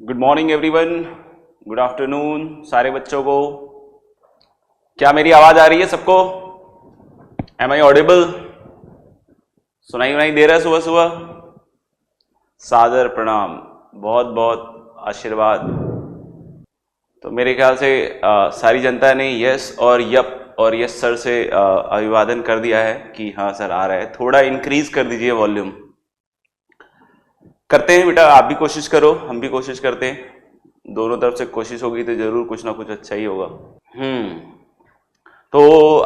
Good morning everyone, good afternoon सारे बच्चों को। क्या मेरी आवाज आ रही है सबको? Am I audible? सुनाई उनाई दे रहा है सुबह सुबह? सादर प्रणाम, बहुत बहुत आशीर्वाद। तो मेरे ख्याल से सारी जनता ने यस और यप और यस सर से अभिवादन कर दिया है कि हाँ सर आ रहा है। थोड़ा इंक्रीज कर दीजिए वॉल्यूम। करते हैं बेटा, आप भी कोशिश करो, हम भी कोशिश करते हैं। दोनों तरफ से कोशिश होगी तो जरूर कुछ ना कुछ अच्छा ही होगा। तो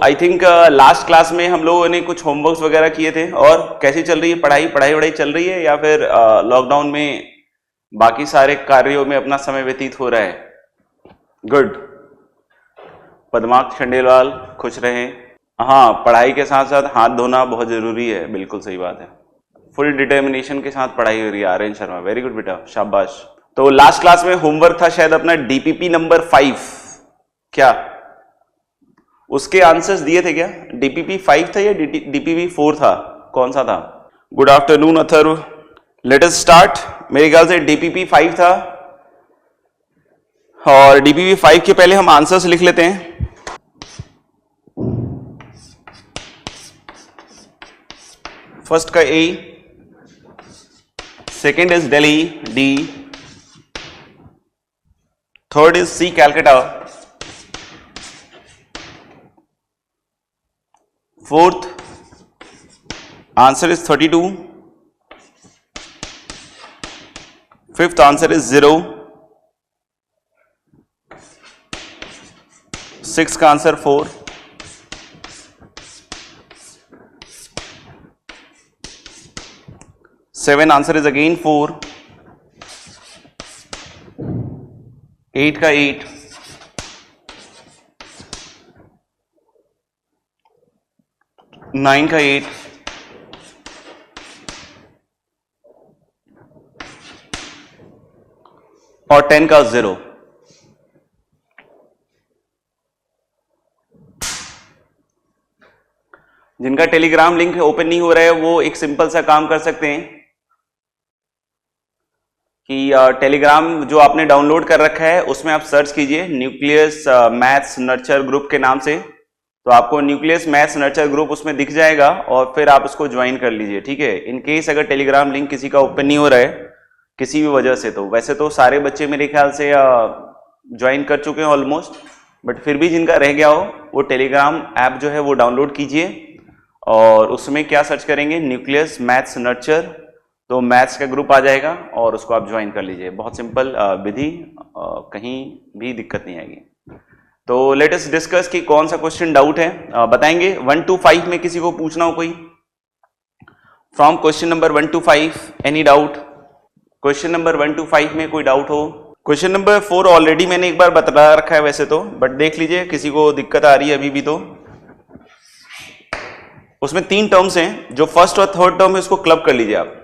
आई थिंक लास्ट क्लास में हम लोगों ने कुछ होमवर्क्स वगैरह किए थे। और कैसी चल रही है पढ़ाई? पढ़ाई चल रही है या फिर लॉकडाउन में बाकी सारे कार्यों में अपना समय व्यतीत हो रहा है? गुड। पद्माक्ष खंडेलवाल खुश रहें। हाँ, पढ़ाई के साथ साथ हाथ धोना बहुत जरूरी है, बिल्कुल सही बात है। फुल डिटर्मिनेशन के साथ पढ़ाई हो रही है आर्यन शर्मा, वेरी गुड बेटा, शाबाश। तो लास्ट क्लास में होमवर्क था शायद अपना डीपीपी नंबर 5, क्या उसके आंसर्स दिए थे क्या? डीपीपी 5 था या डीपीपी 4 था? कौन सा था? Good afternoon Atharva, let us start. मेरे ख्याल से डीपीपी 5 था और डीपीपी 5 के पहले हम आंसर्स लिख लेते हैं। फर्स्ट का ए, second is Delhi, D, third is C, Calcutta, fourth answer is 32, fifth answer is 0, sixth का answer 4, seven answer is again 4, 8 का 8, 9 का 8, और 10 का 0। जिनका टेलीग्राम लिंक ओपन नहीं हो रहा है वो एक सिंपल सा काम कर सकते हैं कि टेलीग्राम जो आपने डाउनलोड कर रखा है उसमें आप सर्च कीजिए न्यूक्लियस मैथ्स नर्चर ग्रुप के नाम से। तो आपको न्यूक्लियस मैथ्स नर्चर ग्रुप उसमें दिख जाएगा और फिर आप उसको ज्वाइन कर लीजिए, ठीक है। इन केस अगर टेलीग्राम लिंक किसी का ओपन नहीं हो रहा है किसी भी वजह से, तो वैसे तो सारे बच्चे मेरे ख्याल से ज्वाइन कर चुके हैं ऑलमोस्ट, बट फिर भी जिनका रह गया हो वो टेलीग्राम ऐप जो है वो डाउनलोड कीजिए और उसमें क्या सर्च करेंगे, न्यूक्लियस मैथ्स नर्चर, तो मैथ्स का ग्रुप आ जाएगा और उसको आप ज्वाइन कर लीजिए। बहुत सिंपल विधि, कहीं भी दिक्कत नहीं आएगी। तो लेट अस डिस्कस कि कौन सा क्वेश्चन डाउट है, बताएंगे। 1 to 5 में किसी को पूछना हो कोई, from question number 1 to 5 any doubt? Question number 1 to 5 में कोई डाउट हो? क्वेश्चन नंबर 4 ऑलरेडी मैंने एक बार बता रखा है वैसे तो, बट देख लीजिए किसी को दिक्कत आ रही है अभी भी तो। उसमें 3 टर्म्स हैं, जो फर्स्ट और थर्ड टर्म है उसको क्लब कर लीजिए आप।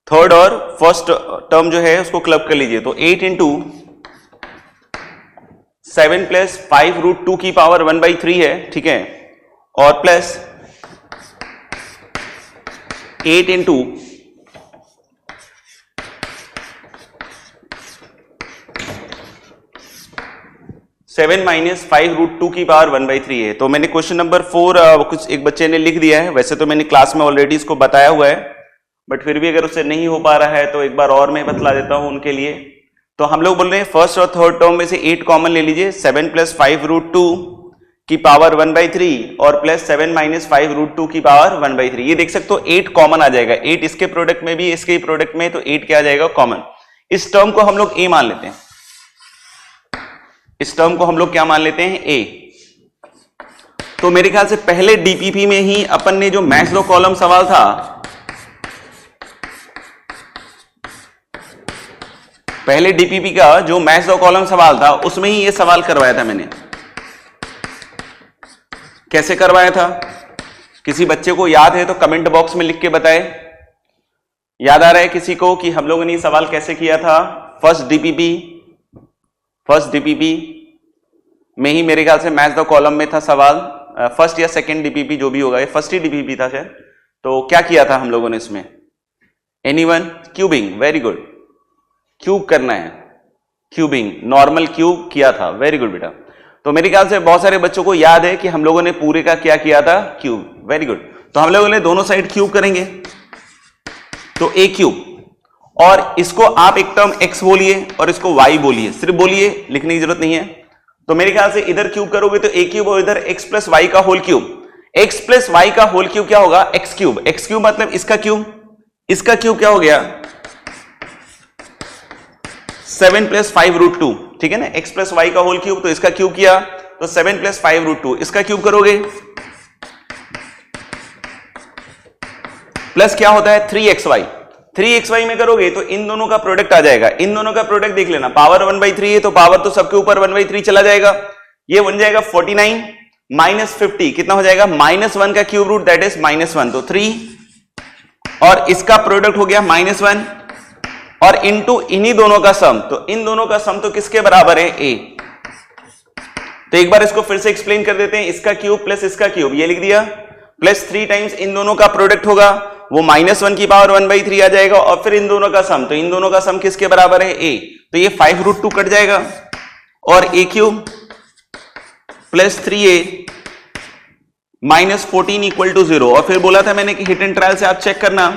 थर्ड और फर्स्ट टर्म जो है उसको क्लब कर लीजिए। तो 8 इंटू 7 प्लस 5 रूट 2 की पावर 1/3 है, ठीक है, और प्लस 8 इंटू 7 माइनस 5 रूट 2 की पावर 1/3 है। तो मैंने क्वेश्चन नंबर 4 कुछ एक बच्चे ने लिख दिया है, वैसे तो मैंने क्लास में ऑलरेडी इसको बताया हुआ है, बट फिर भी अगर उससे नहीं हो पा रहा है तो एक बार और मैं बतला देता हूं उनके लिए। तो हम लोग बोल रहे हैं फर्स्ट और थर्ड टर्म में से 8 कॉमन ले लीजिए, 7 प्लस 5 रूट 2 की पावर 1/3 और प्लस 7 माइनस 5 रूट 2 की पावर 1/3। ये देख सकते हो 8 कॉमन आ जाएगा, 8 इसके प्रोडक्ट में भी इसके प्रोडक्ट में, तो 8 क्या आ जाएगा कॉमन। इस टर्म को हम लोग ए मान लेते हैं, इस टर्म को हम लोग क्या मान लेते हैं, ए। तो मेरे ख्याल से पहले डीपीपी में ही अपन ने जो मैथ्स दो कॉलम सवाल था, पहले डीपीपी का जो मैथ्स दो कॉलम सवाल था उसमें ही ये सवाल करवाया था मैंने। कैसे करवाया था? किसी बच्चे को याद है तो कमेंट बॉक्स में लिख के बताए। याद आ रहा है किसी को कि हम लोगों ने सवाल कैसे किया था? फर्स्ट डीपीपी में ही मेरे ख्याल से मैथ्स द कॉलम में था सवाल, फर्स्ट या सेकंड डीपीपी जो भी होगा, ये फर्स्ट ही डीपीपी था शायद। तो क्या किया था हम लोगों ने इसमें? Anyone? Cubing, very good, cube करना है, क्यूबिंग, नॉर्मल क्यूब किया था, वेरी गुड बेटा। तो मेरे ख्याल से बहुत सारे बच्चों को याद है कि हम लोगों ने पूरे का क्या किया था? Cube, very good. तो हम लोगों ने दोनों साइड क्यूब करेंगे, तो ए क्यूब, और इसको आप एक टर्म x बोलिए और इसको y बोलिए, सिर्फ बोलिए, लिखने की जरूरत नहीं है। तो मेरे ख्याल से इधर क्यूब करोगे तो a क्यूब और इधर x प्लस वाई का whole cube. x plus Y का होल क्यूब क्या होगा? x cube. x क्यूब मतलब इसका क्यूब, इसका क्यूब क्या हो गया? 7 प्लस 5 रूट 2, ठीक है ना। x प्लस वाई का होल क्यूब, तो इसका क्यूब किया तो 7 प्लस 5 रूट 2, इसका क्यूब करोगे प्लस क्या होता है? 3xy। 3xy में करोगे तो इन दोनों का प्रोडक्ट आ जाएगा, इन दोनों का प्रोडक्ट देख लेना, पावर 1/3 है तो पावर तो सबके ऊपर 1/3 चला जाएगा, ये बन जाएगा 49 माइनस 50, कितना हो जाएगा? -1 का क्यूब रूट, दैट इज -1, तो 3, और इसका प्रोडक्ट हो गया -1 और इनटू इन्हीं दोनों का सम, तो इन दोनों का सम तो किसके बराबर है? a। तो एक बार इसको फिर से एक्सप्लेन कर देते हैं, इसका क्यूब प्लस इसका क्यूब, ये लिख दिया, प्लस 3 टाइम्स इन दोनों का प्रोडक्ट होगा, वो -1 की पावर 1/3 आ जाएगा, और फिर इन दोनों का सम, तो इन दोनों का सम किसके बराबर है? a। तो ये 5 रूट 2 कट जाएगा और a cube plus 3a minus 14 equal to 0, और फिर बोला था मैंने कि हिट एंड ट्रायल से आप चेक करना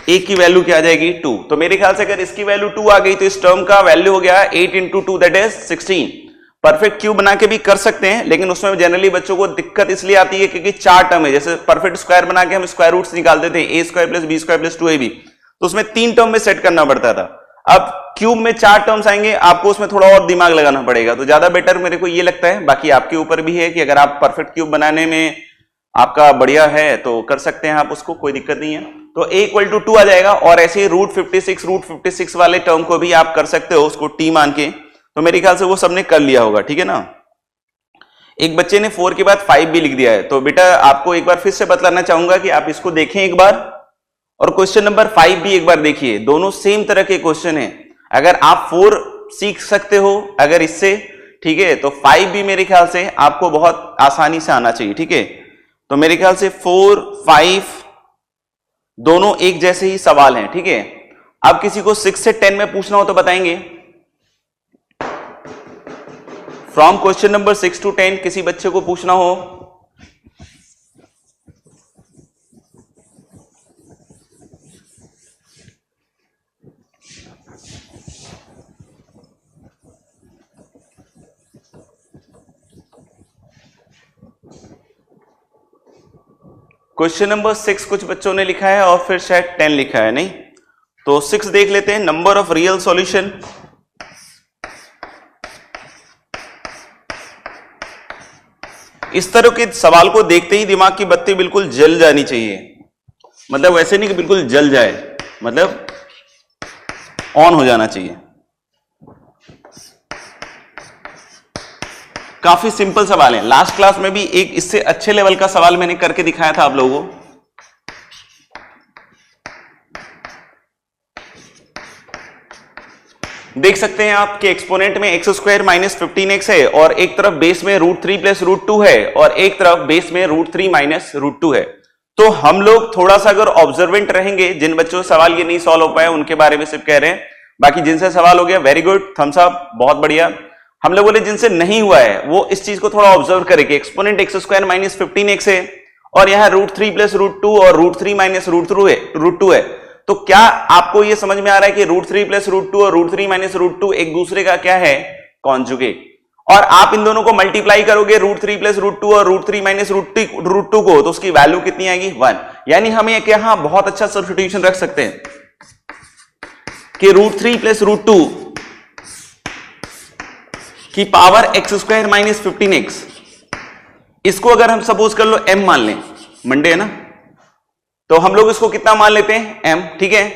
a की वैल्यू क्या आ जाएगी? 2। तो मेरे ख्याल से अगर इसकी वैल्यू 2 आ गई तो इस टर्म का वैल्यू हो गया 8 into 2, that is 16। Perfect cube बना के भी कर सकते हैं, लेकिन उसमें जनरली बच्चों को दिक्कत इसलिए आती है क्योंकि 4 टर्म है। जैसे परफेक्ट स्क्वायर बना के हम स्क्वायर रूट्स निकालते थे, a square plus b square plus 2ab, तो उसमें 3 टर्म में सेट करना पड़ता था। अब क्यूब में 4 टर्म्स आएंगे, आपको उसमें थोड़ा और दिमाग लगाना पड़ेगा, तो ज्यादा बेटर मेरे को ये लगता है। बाकी आपके ऊपर भी है कि अगर आप परफेक्ट क्यूब बनाने में आपका बढ़िया है तो कर सकते हैं आप उसको, कोई दिक्कत नहीं है। तो a इक्वल टू 2 आ जाएगा, और ऐसे ही रूट 56 वाले टर्म को भी आप कर सकते हो उसको t मान के। तो मेरे ख्याल से वो सबने कर लिया होगा, ठीक है ना। एक बच्चे ने 4 के बाद 5 भी लिख दिया है, तो बेटा आपको एक बार फिर से बतलाना चाहूंगा कि आप इसको देखें एक बार, और क्वेश्चन नंबर 5 भी एक बार देखिए, दोनों सेम तरह के क्वेश्चन है। अगर आप 4 सीख सकते हो अगर इससे, ठीक है, तो 5 भी मेरे ख्याल से आपको बहुत आसानी से आना चाहिए, ठीक है। तो मेरे ख्याल से 4, 5 दोनों एक जैसे ही सवाल हैं, ठीक है। अब किसी को 6 से 10 में पूछना हो तो बताएंगे, फ्रॉम क्वेश्चन नंबर 6 to 10 किसी बच्चे को पूछना हो। क्वेश्चन नंबर 6 कुछ बच्चों ने लिखा है और फिर शायद 10 लिखा है, नहीं तो 6 देख लेते हैं। नंबर ऑफ रियल सॉल्यूशन, इस तरह के सवाल को देखते ही दिमाग की बत्ती बिल्कुल जल जानी चाहिए, मतलब वैसे नहीं कि बिल्कुल जल जाए, मतलब ऑन हो जाना चाहिए। काफी सिंपल सवाल है, लास्ट क्लास में भी एक इससे अच्छे लेवल का सवाल मैंने करके दिखाया था आप लोगों को। देख सकते हैं आप कि एक्सपोनेंट में एक्स स्क्वायर माइनस 15x है, और एक तरफ बेस में √3 प्लस √2 है, और एक तरफ बेस में √3 माइनस √2 है। तो हम लोग थोड़ा सा अगर ऑब्जर्वेंट रहेंगे, जिन बच्चों से सवाल ये नहीं सॉल्व हो पाया उनके बारे में सिर्फ कह रहे हैं, बाकी जिनसे सवाल हो गया वेरी गुड, थम्स अप, बहुत बढ़िया। हम लोग बोले जिनसे नहीं हुआ है वो इस चीज को थोड़ा ऑब्जर्व करें कि exponent x square minus 15x है, और यहां √3 प्लस √2 और √3 माइनस √2 है। तो क्या आपको यह समझ में आ रहा है कि √3 प्लस √2 और √3 माइनस √2 एक दूसरे का क्या है? कॉन्जुगेट। और आप इन दोनों को मल्टीप्लाई करोगे √3 प्लस √2 और √3 माइनस √2 को, तो उसकी वैल्यू कितनी आएगी? 1। यानी हम एक यहां बहुत अच्छा सब्स्टिट्यूशन रख सकते हैं कि √3 प्लस √2 की power x square minus 15x, इसको अगर हम सपोज कर लो m मान लें, मंडे है ना, तो हम लोग इसको कितना मान लेते हैं? m, ठीक है।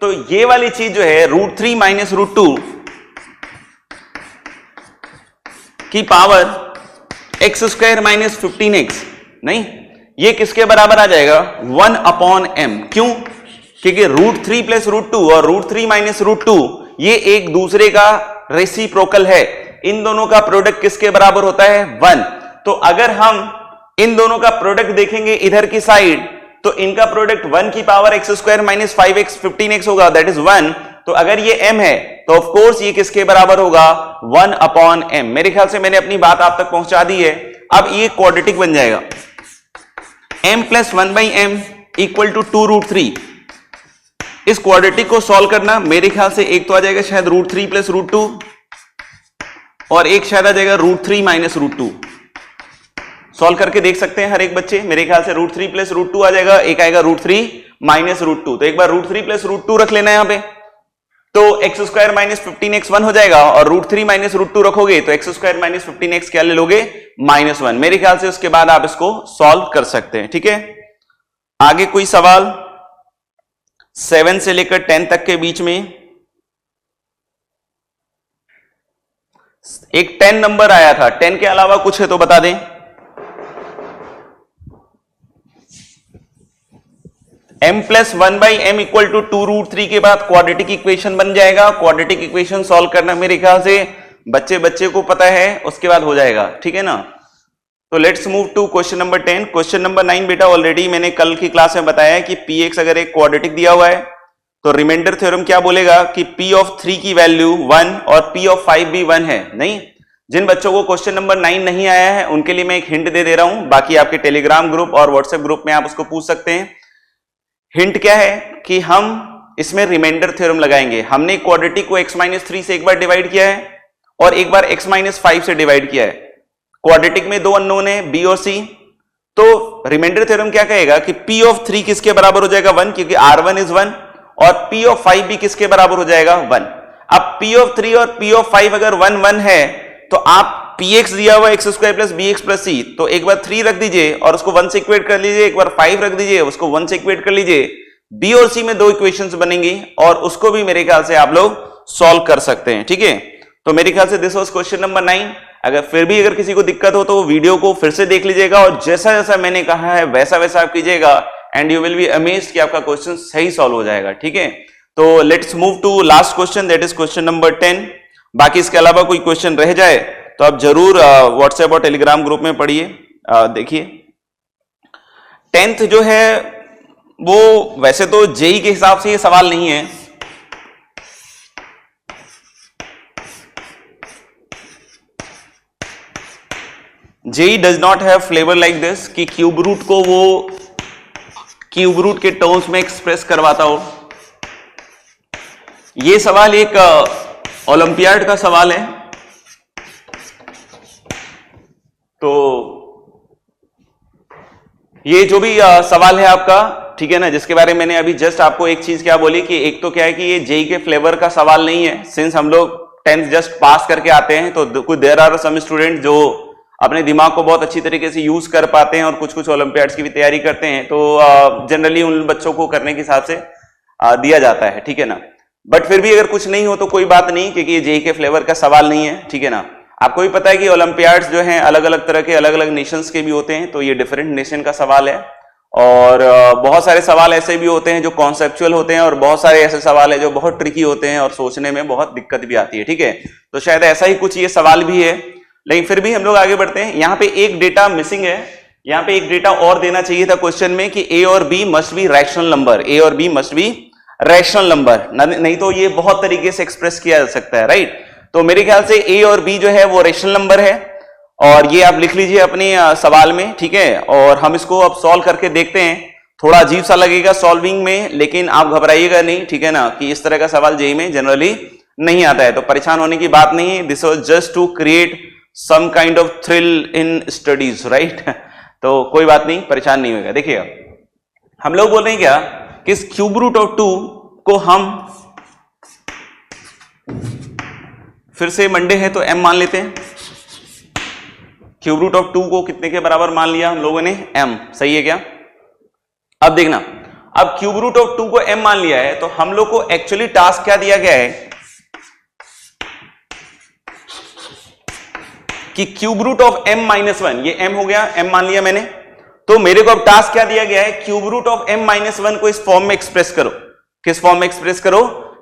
तो ये वाली चीज जो है √3 माइनस √2 की power x square minus 15x, नहीं, ये किसके बराबर आ जाएगा? 1/m। क्यों? क्योंकि √3 प्लस √2 और √3 माइनस √2 ये एक दूसरे का रेसिप्रोकल है, इन दोनों का प्रोडक्ट किसके बराबर होता है? 1। तो अगर हम इन दोनों का प्रोडक्ट देखेंगे इधर की साइड, तो इनका प्रोडक्ट 1 की power x square minus 5x 15x होगा, दैट इज 1। तो अगर ये m है तो ऑफ कोर्स ये किसके बराबर होगा, 1 अपॉन m। मेरे ख्याल से मैंने अपनी बात आप तक पहुंचा दी है। अब ये क्वाड्रेटिक बन जाएगा, m plus 1/m equal to 2√3। इस क्वाड्रेटिक को सॉल्व करना, मेरे ख्याल से एक तो आ जाएगा शायद √3 प्लस √2 और एक शायद आ जाएगा √3 माइनस √2। सॉल्व करके देख सकते हैं हर एक बच्चे, मेरे ख्याल से √3 प्लस √2 आ जाएगा, एक आएगा √3 माइनस √2। तो एक बार √3 प्लस √2 रख लेना यहां पे, तो x स्क्वायर माइनस 15x 1 हो जाएगा, और √3 माइनस √2 रखोगे तो x स्क्वायर माइनस 15x क्या ले लोगे, -1। मेरे ख्याल से उसके बाद आप इसको सॉल्व कर सकते हैं। ठीक है, आगे कोई सवाल 7 से लेकर 10 तक के बीच में। एक 10 नंबर आया था, 10 के अलावा कुछ है तो बता दें। m plus 1/m equal to 2√3 के बाद क्वाड्रेटिक इक्वेशन बन जाएगा। क्वाड्रेटिक इक्वेशन सॉल्व करना मेरे ख्याल से बच्चे को पता है, उसके बाद हो जाएगा। ठीक है ना, तो let's move to question number 10। Question number 9 बेटा ऑलरेडी मैंने कल की क्लास में बताया है कि px अगर एक क्वाड्रेटिक दिया हुआ है तो रिमाइंडर थ्योरम क्या बोलेगा कि p ऑफ 3 की वैल्यू 1 और p ऑफ 5 भी 1 है। नहीं, जिन बच्चों को क्वेश्चन नंबर 9 नहीं आया है उनके लिए मैं एक हिंट दे रहा हूं, बाकी आपके टेलीग्राम ग्रुप और व्हाट्सएप ग्रुप में आप उसको पूछ सकते हैं। हिंट क्या है कि हम इसमें रिमाइंडर थ्योरम लगाएंगे। हमने क्वाड्रेटिक को x-3 से एक बार डिवाइड किया है और एक बार x-5 से डिवाइड किया है। क्वाड्रेटिक में दो अननोन है b और c, तो रिमाइंडर थ्योरम क्या कहेगा कि p ऑफ 3 किसके बराबर हो जाएगा, 1, क्योंकि r1 इज 1, और p ऑफ 5 भी किसके बराबर हो जाएगा, 1। अब p ऑफ 3 और p ऑफ 5 अगर 1 1 है तो आप px दिया हुआ x square plus bx plus c, तो एक बार 3 रख दीजिए और उसको 1 से इक्वेट कर लीजिए, एक बार 5 रख दीजिए उसको 1 से इक्वेट कर लीजिए। b और c में दो इक्वेशंस बनेंगी और उसको भी मेरे ख्याल से आप लोग सॉल्व कर सकते हैं। ठीक है, तो मेरे ख्याल से दिस वाज क्वेश्चन नंबर 9। अगर फिर भी अगर किसी को दिक्कत हो तो वीडियो को फिर से देख लीजिएगा और जैसा जैसा मैंने कहा है वैसा वैसा आप कीजिएगा and you will be amazed कि आपका क्वेश्चन सही सॉल्व हो जाएगा। ठीक है, तो let's move to last question, that is question number 10। बाकी इसके अलावा कोई क्वेश्चन रह जाए तो आप जरूर व्हाट्सएप और टेलीग्राम ग्रुप में पढ़िए। देखिए 10th जो है वो वैसे तो जेई के हिसाब से ये सवाल नहीं है, JEE does not have flavour like this कि क्यूब रूट को वो क्यूब रूट के टर्म्स में एक्सप्रेस करवाता हो। ये सवाल एक ओलंपियाड का सवाल है, तो ये जो भी सवाल है आपका, ठीक है ना, जिसके बारे में मैंने अभी जस्ट आपको एक चीज क्या बोली कि एक तो क्या है कि ये जेई के फ्लेवर का सवाल नहीं है, सिंस हम लोग 10th जस्ट पास करके आते हैं तो कुछ देयर आर सम स्टूडेंट जो अपने दिमाग को बहुत अच्छी तरीके से यूज कर पाते हैं और कुछ कुछ ओलंपियाड्स की भी तैयारी करते हैं, तो जनरली उन बच्चों को करने के हिसाब से दिया जाता है। ठीक है ना, बट फिर भी अगर कुछ नहीं हो तो कोई बात नहीं, क्योंकि ये जेई के फ्लेवर का सवाल नहीं है। ठीक है ना, आपको भी पता है कि ओलंपियाड्स जो हैं अलग अलग तरह के अलग अलग नेशंस के भी होते हैं, तो ये डिफरेंट नेशन का सवाल है। और बहुत सारे सवाल ऐसे भी होते हैं जो कॉन्सेप्चुअल होते हैं और बहुत सारे ऐसे सवाल है जो बहुत ट्रिकी होते हैं और सोचने में बहुत दिक्कत भी आती है। ठीक है, तो शायद ऐसा ही कुछ ये सवाल भी है, लेकिन फिर भी हम लोग आगे बढ़ते हैं। यहाँ पे एक डेटा मिसिंग है, यहाँ पे एक डेटा और देना चाहिए था क्वेश्चन में कि ए और B must be rational number, A और B must be rational number, नहीं तो ये बहुत तरीके से एक्सप्रेस किया जा सकता है। राइट, तो मेरे ख्याल से ए और बी जो है वो रैशनल नंबर है और ये आप लिख लीजिए अपने सवाल में। ठीक है, और हम इसको अब सॉल्व करके देखते हैं। थोड़ा अजीब सा लगेगा सॉल्विंग में, लेकिन आप घबराइएगा नहीं। ठीक है ना, कि इस तरह का सवाल जेईई में जनरली नहीं आता है, तो परेशान होने की बात नहीं है। This was just to create some kind of thrill in studies, right. तो कोई बात नहीं, परेशान नहीं होगा। देखिएगा हम लोग बोल रहे हैं क्या कि इस क्यूब रूट ऑफ 2 को हम फिर से मंडे है तो m मान लेते हैं। क्यूब रूट ऑफ 2 को कितने के बराबर मान लिया हम लोगों ने, m, सही है क्या। अब देखना, अब क्यूब रूट ऑफ 2 को m मान लिया है तो हम लोग को एक्चुअली टास्क क्या दिया गया है कि क्यूब रूट ऑफ m-1, ये m हो गया, m मान लिया मैंने, तो मेरे को अब टास्क क्या दिया गया है, क्यूब रूट ऑफ m-1 को इस फॉर्म में एक्सप्रेस करो। किस फॉर्म में एक्सप्रेस करो,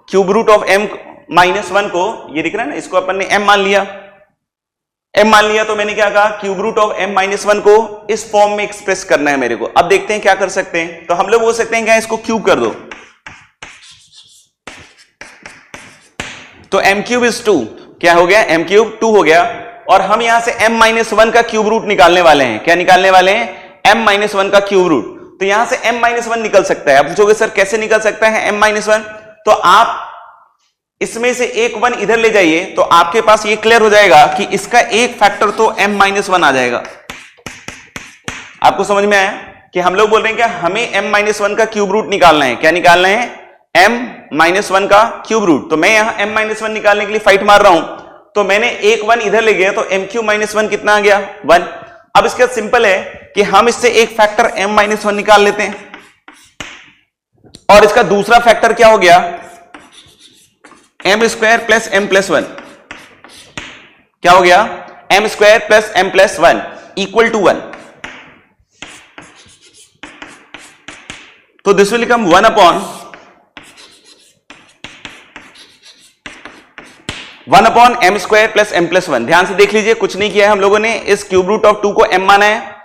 क्यूब रूट ऑफ m-1 को, ये दिख रहा है ना, इसको अपन ने m मान लिया, m मान लिया तो मैंने क्या कहा, cube root of m minus one को इस फॉर्म में एक्सप्रेस करना है मेरे को। अब देखते हैं क्या कर सकते हैं। तो हम लोग बोल सकते हैं क्या, इसको क्यूब कर दो, तो m क्यूब इज 2, क्या हो गया, m क्यूब 2 हो गया। और हम यहां से m माइनस वन का क्यूब रूट निकालने वाले हैं। क्या निकालने वाले हैं, m माइनस वन का क्यूब रूट। तो यहां से m माइनस वन निकल सकता है। अब पूछोगे सर कैसे निकल सकता है m माइनस वन, तो आप इसमें से एक वन इधर ले जाइए तो आपके पास ये क्लियर हो जाएगा कि इसका एक फैक्टर तो m माइनस वन आ जाएगा। आपको समझ में आया कि हम लोग बोल रहे हैं क्या, हमें m माइनस वन का क्यूब रूट निकालना है। क्या निकालना है, m माइनस वन का क्यूब रूट। तो मैं यहां m माइनस वन निकालने के लिए फाइट मार रहा हूं, तो मैंने एक वन इधर ले गया तो m क्यूब माइनस वन कितना आ गया, 1। अब इसका सिंपल है कि हम इससे एक फैक्टर m माइनस वन निकाल लेते हैं, और इसका दूसरा फैक्टर क्या हो गया, m square plus m plus one. क्या हो गया, m square plus m plus one equal to 1। तो this will become 1 upon m square plus m plus one. ध्यान से देख लीजिए, कुछ नहीं किया है हम लोगों ने, इस क्यूब रूट ऑफ 2 को m माना है,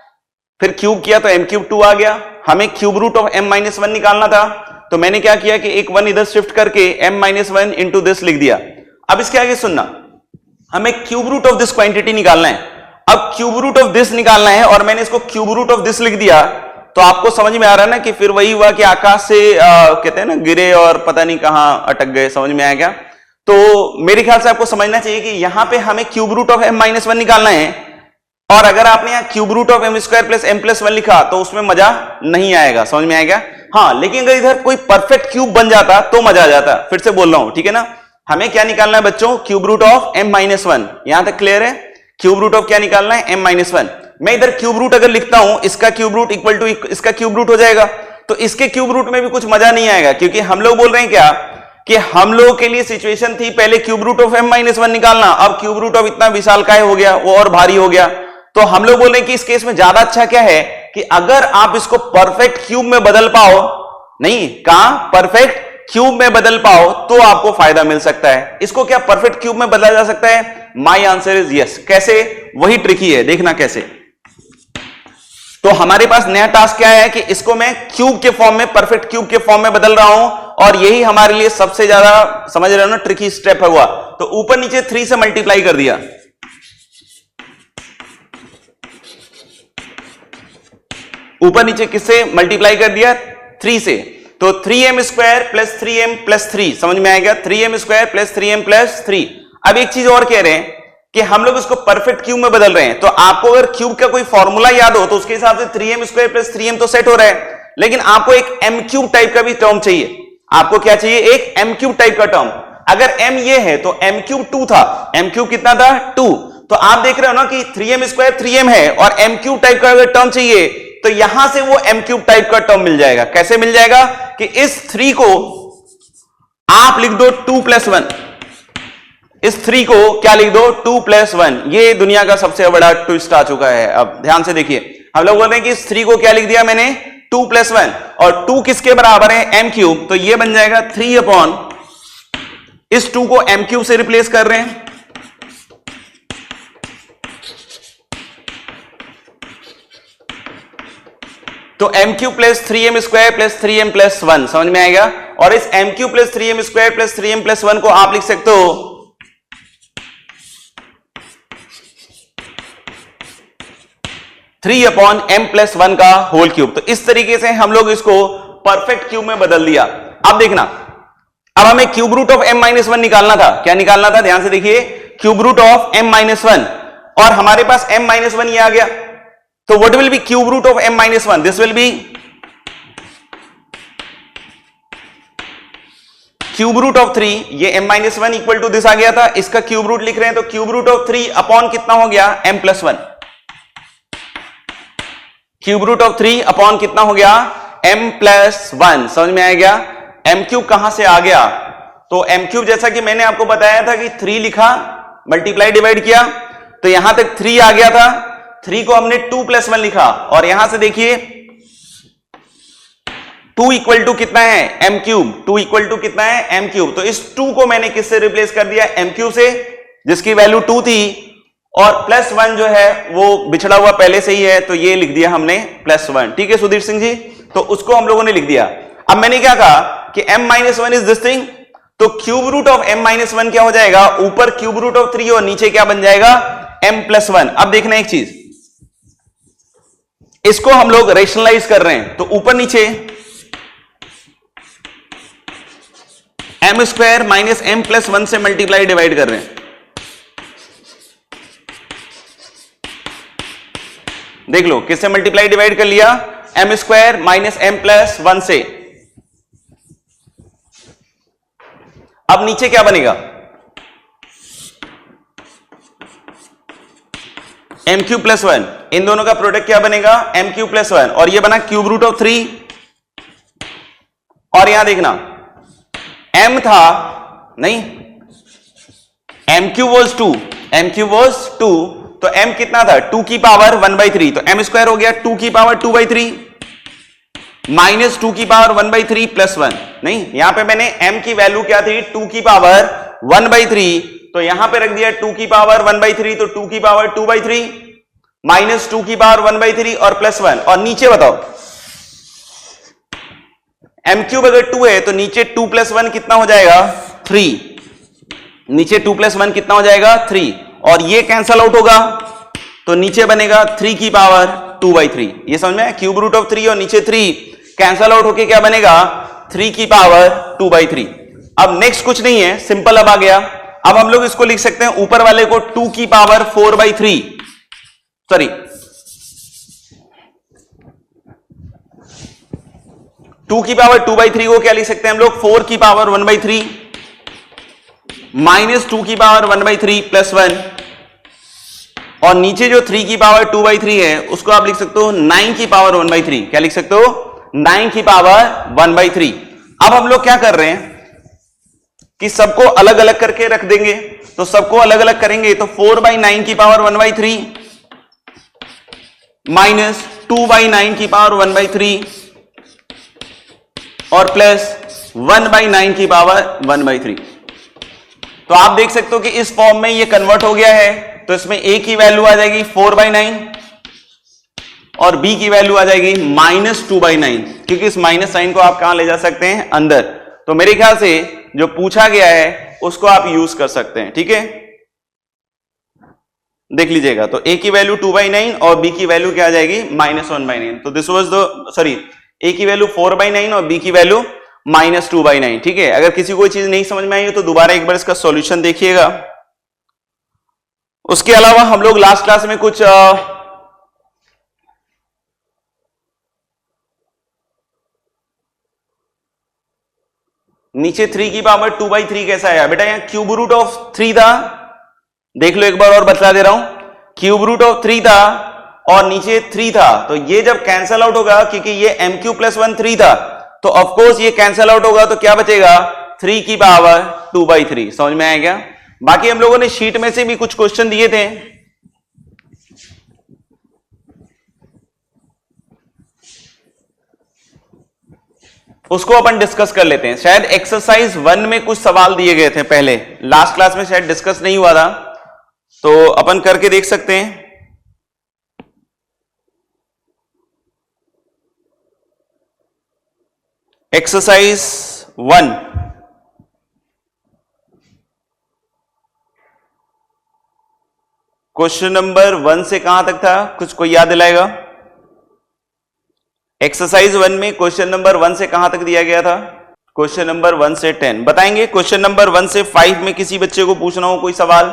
फिर क्यूब किया तो m क्यूब 2 आ गया। हमें cube root of m minus one निकालना था, तो मैंने क्या किया कि एक वन इधर शिफ्ट करके m minus one into this लिख दिया। अब इसके आगे सुनना, हमें cube root of this quantity निकालना है। अब क्यूब रूट ऑफ दिस निकालना है और मैंने इसको क्यूब रूट ऑफ दिस लिख दिया, तो आपको समझ में आ रहा है ना कि फिर वही हुआ कि आकाश से कहते हैं ना गिरे और पता नहीं कहां अटक गए। समझ में आया क्या? तो मेरे ख्याल से आपको समझना चाहिए कि यहां पे हमें cube root of m minus one निकालना है, और अगर आपने यहां cube root of m square plus m plus one लिखा तो उसमें मजा नहीं आएगा। समझ में आएगा? हाँ, लेकिन अगर इधर कोई परफेक्ट क्यूब बन जाता तो मजा आ जाता। फिर से बोल रहा हूं, ठीक है ना? हमें क्या निकालना है बच्चों, cube root of m minus one. यहां तक क्लियर है? क्यूब रूट ऑफ क्या निकालना है, m माइनस वन। मैं इधर क्यूब रूट अगर लिखता हूं, इसका क्यूब रूट इक्वल टू इसका क्यूब रूट हो जाएगा, तो इसके क्यूब रूट में भी कुछ मजा नहीं आएगा, क्योंकि हम लोग बोल रहे हैं क्या कि हम लोगों के लिए सिचुएशन थी पहले cube root of m minus one निकालना, अब क्यूब रूट ऑफ इतना विशालकाय हो गया, वो और भारी हो गया। तो हम लोग बोल रहे हैं कि इस केस में ज्यादा अच्छा क्या है कि अगर आप इसको परफेक्ट क्यूब में बदल पाओ, नहीं कहां, परफेक्ट क्यूब में बदल पाओ तो आपको फायदा मिल सकता है। इसको क्या परफेक्ट क्यूब में बदला जा सकता है? My answer is yes. कैसे? वही ट्रिकी है, देखना कैसे। तो हमारे पास नया टास्क क्या है कि इसको मैं क्यूब के फॉर्म में, परफेक्ट क्यूब के फॉर्म में बदल रहा हूं, और यही हमारे लिए सबसे ज्यादा, समझ रहे हो ना, ट्रिकी स्टेप हुआ। तो ऊपर नीचे 3 से मल्टीप्लाई कर दिया, ऊपर नीचे किससे मल्टीप्लाई कर दिया, 3 से। तो 3m square plus 3m plus 3, समझ में आएगा, 3m square plus 3m plus 3। अब एक चीज और कह रहे हैं कि हम लोग इसको परफेक्ट क्यूब में बदल रहे हैं, तो आपको अगर क्यूब का कोई फॉर्मूला याद हो तो उसके हिसाब से 3m स्क्वायर प्लस 3m तो सेट हो रहा है, लेकिन आपको एक m क्यूब टाइप का भी टर्म चाहिए। आपको क्या चाहिए? एक m क्यूब टाइप का टर्म। अगर m ये है तो m क्यूब 2 था, m क्यूब कितना था, 2। तो आप देख रहे हो ना कि 3m स्क्वायर 3m है और m क्यूब टाइप का अगर टर्म चाहिए तो यहां से वो m क्यूब टाइप का टर्म मिल जाएगा। कैसे मिल जाएगा कि इस 3 को आप लिख दो 2 प्लस 1, इस 3 को क्या लिख दो, 2 प्लस 1। ये दुनिया का सबसे बड़ा ट्विस्ट आ चुका है। अब ध्यान से देखिए, हम लोग बोल रहे हैं कि इस 3 को क्या लिख दिया मैंने, 2 प्लस 1, और 2 किसके बराबर है, m क्यूब। तो ये बन जाएगा 3 अपॉन, इस 2 को m क्यूब से रिप्लेस कर रहे हैं, तो m cube plus 3m square plus 3m plus 1। समझ में आएगा? और इस m cube plus 3m square plus 3m plus 1 को आप लिख सकते हो 3 अपॉन m प्लस 1 का होल क्यूब। तो इस तरीके से हम लोग इसको परफेक्ट क्यूब में बदल दिया। अब देखना, अब हमें cube root of m minus 1 निकालना था। क्या निकालना था? ध्यान से देखिए, cube root of m minus 1, और हमारे पास m माइनस 1 ये आ गया। तो what will be cube root of m minus 1? This will be cube root of 3, ये m minus 1 equal to this आ गया था, इसका क्यूब रूट लिख रहे हैं, तो क्यूब रूट ऑफ 3 अपॉन कितना हो गया, m plus 1। Cube root of 3 upon कितना हो गया, m प्लस 1। समझ में आ गया? m क्यूब कहां से आ गया? तो m क्यूब जैसा कि मैंने आपको बताया था कि 3 लिखा, मल्टीप्लाई डिवाइड किया, तो यहां तक 3 आ गया था, 3 को हमने 2 प्लस 1 लिखा, और यहां से देखिए 2 इक्वल टू कितना है, m क्यूब। 2 इक्वल टू कितना है, m क्यूब। तो इस 2 को मैंने किससे रिप्लेस कर दिया, m क्यूब से, जिसकी वैल्यू 2 थी, और +1 जो है वो बिछड़ा हुआ पहले से ही है, तो ये लिख दिया हमने +1। ठीक है सुधीर सिंह जी, तो उसको हम लोगों ने लिख दिया। अब मैंने क्या कहा कि m-1 इज दिस थिंग, तो क्यूब रूट ऑफ m-1 क्या हो जाएगा, ऊपर क्यूब रूट ऑफ 3 और नीचे क्या बन जाएगा, m+1। अब देखना एक चीज, इसको हम लोग रेशनलाइज कर रहे हैं, तो ऊपर नीचे m² माइनस m+1 से मल्टीप्लाई डिवाइड कर रहे हैं। देख लो किससे मल्टीप्लाई डिवाइड कर लिया, m² माइनस m+1 से। अब नीचे क्या बनेगा, m³+1, इन दोनों का प्रोडक्ट क्या बनेगा, m³+1, और ये बना क्यूब रूट ऑफ 3। और यहां देखना m था नहीं, m³ वॉज 2, m³ वॉज 2, तो m कितना था 2 की पावर 1/3, तो m² हो गया 2 की पावर 2/3 माइनस 2 की पावर 1/3 +1। नहीं, यहां पे मैंने m की वैल्यू क्या थी 2 की पावर 1/3, तो यहां पे रख दिया 2 की पावर 1/3, तो 2 की पावर 2/3 माइनस 2 की पावर 1/3 और +1। और नीचे बताओ m³ अगर 2 है तो नीचे 2 + 1 कितना हो जाएगा 3, नीचे 2 + 1 कितना हो जाएगा 3, और ये कैंसल आउट होगा तो नीचे बनेगा 3 की पावर 2/3। ये समझ में, क्यूब रूट ऑफ 3 और नीचे 3 कैंसल आउट होके क्या बनेगा 3 की पावर 2/3। अब नेक्स्ट कुछ नहीं है, सिंपल अब आ गया। अब हम लोग इसको लिख सकते हैं ऊपर वाले को 2 की पावर 4/3, सॉरी 2 की पावर 2/3 को क्या लिख सकते हैं हम लोग 4 की पावर 1/3 माइनस 2 की पावर 1/3 +1, और नीचे जो 3 की पावर 2/3 है उसको आप लिख सकते हो 9 की पावर 1/3। क्या लिख सकते हो 9 की पावर 1/3। अब हम लोग क्या कर रहे हैं कि सबको अलग अलग करके रख देंगे, तो सबको अलग अलग करेंगे तो 4/9 की पावर 1/3 माइनस 2/9 की पावर 1/3 और प्लस 1/9 की पावर 1/3। तो आप देख सकते हो कि इस फॉर्म में ये कन्वर्ट हो गया है, तो इसमें a की वैल्यू आ जाएगी 4/9 और b की वैल्यू आ जाएगी -2/9, क्योंकि इस माइनस साइन को आप कहां ले जा सकते हैं अंदर। तो मेरे ख्याल से जो पूछा गया है उसको आप यूज कर सकते हैं। ठीक है, देख लीजिएगा, तो a की वैल्यू 2/9 और b की वैल्यू क्या आ जाएगी -1/9। तो this was the sorry a की वैल्यू 4/9 और b की वैल्यू -2/9। ठीक है, अगर किसी कोई चीज नहीं समझ में आई तो दोबारा एक बार इसका सॉल्यूशन देखिएगा। उसके अलावा हम लोग लास्ट क्लास में कुछ नीचे 3 की पावर 2/3 कैसा आया बेटा, यहां क्यूब रूट ऑफ 3 था, देख लो एक बार और बता दे रहा हूं, क्यूब रूट ऑफ 3 था और नीचे 3 था, तो ये जब कैंसल आउट होगा, क्योंकि ये m³ + 1 3 था, तो ऑफकोर्स ये कैंसल आउट होगा, तो क्या बचेगा 3 की पावर 2/3। समझ में आएगा। बाकी हम लोगों ने शीट में से भी कुछ क्वेश्चन दिए थे, उसको अपन डिस्कस कर लेते हैं। शायद एक्सरसाइज 1 में कुछ सवाल दिए गए थे पहले, लास्ट क्लास में शायद डिस्कस नहीं हुआ था, तो अपन करके देख सकते हैं। एक्सरसाइज 1, क्वेश्चन नंबर 1 से कहां तक था, कुछ कोई याद दिलाएगा। एक्सरसाइज 1 में क्वेश्चन नंबर 1 से कहां तक दिया गया था, क्वेश्चन नंबर 1 से 10 बताएंगे। क्वेश्चन नंबर 1 से 5 में किसी बच्चे को पूछना हो कोई सवाल,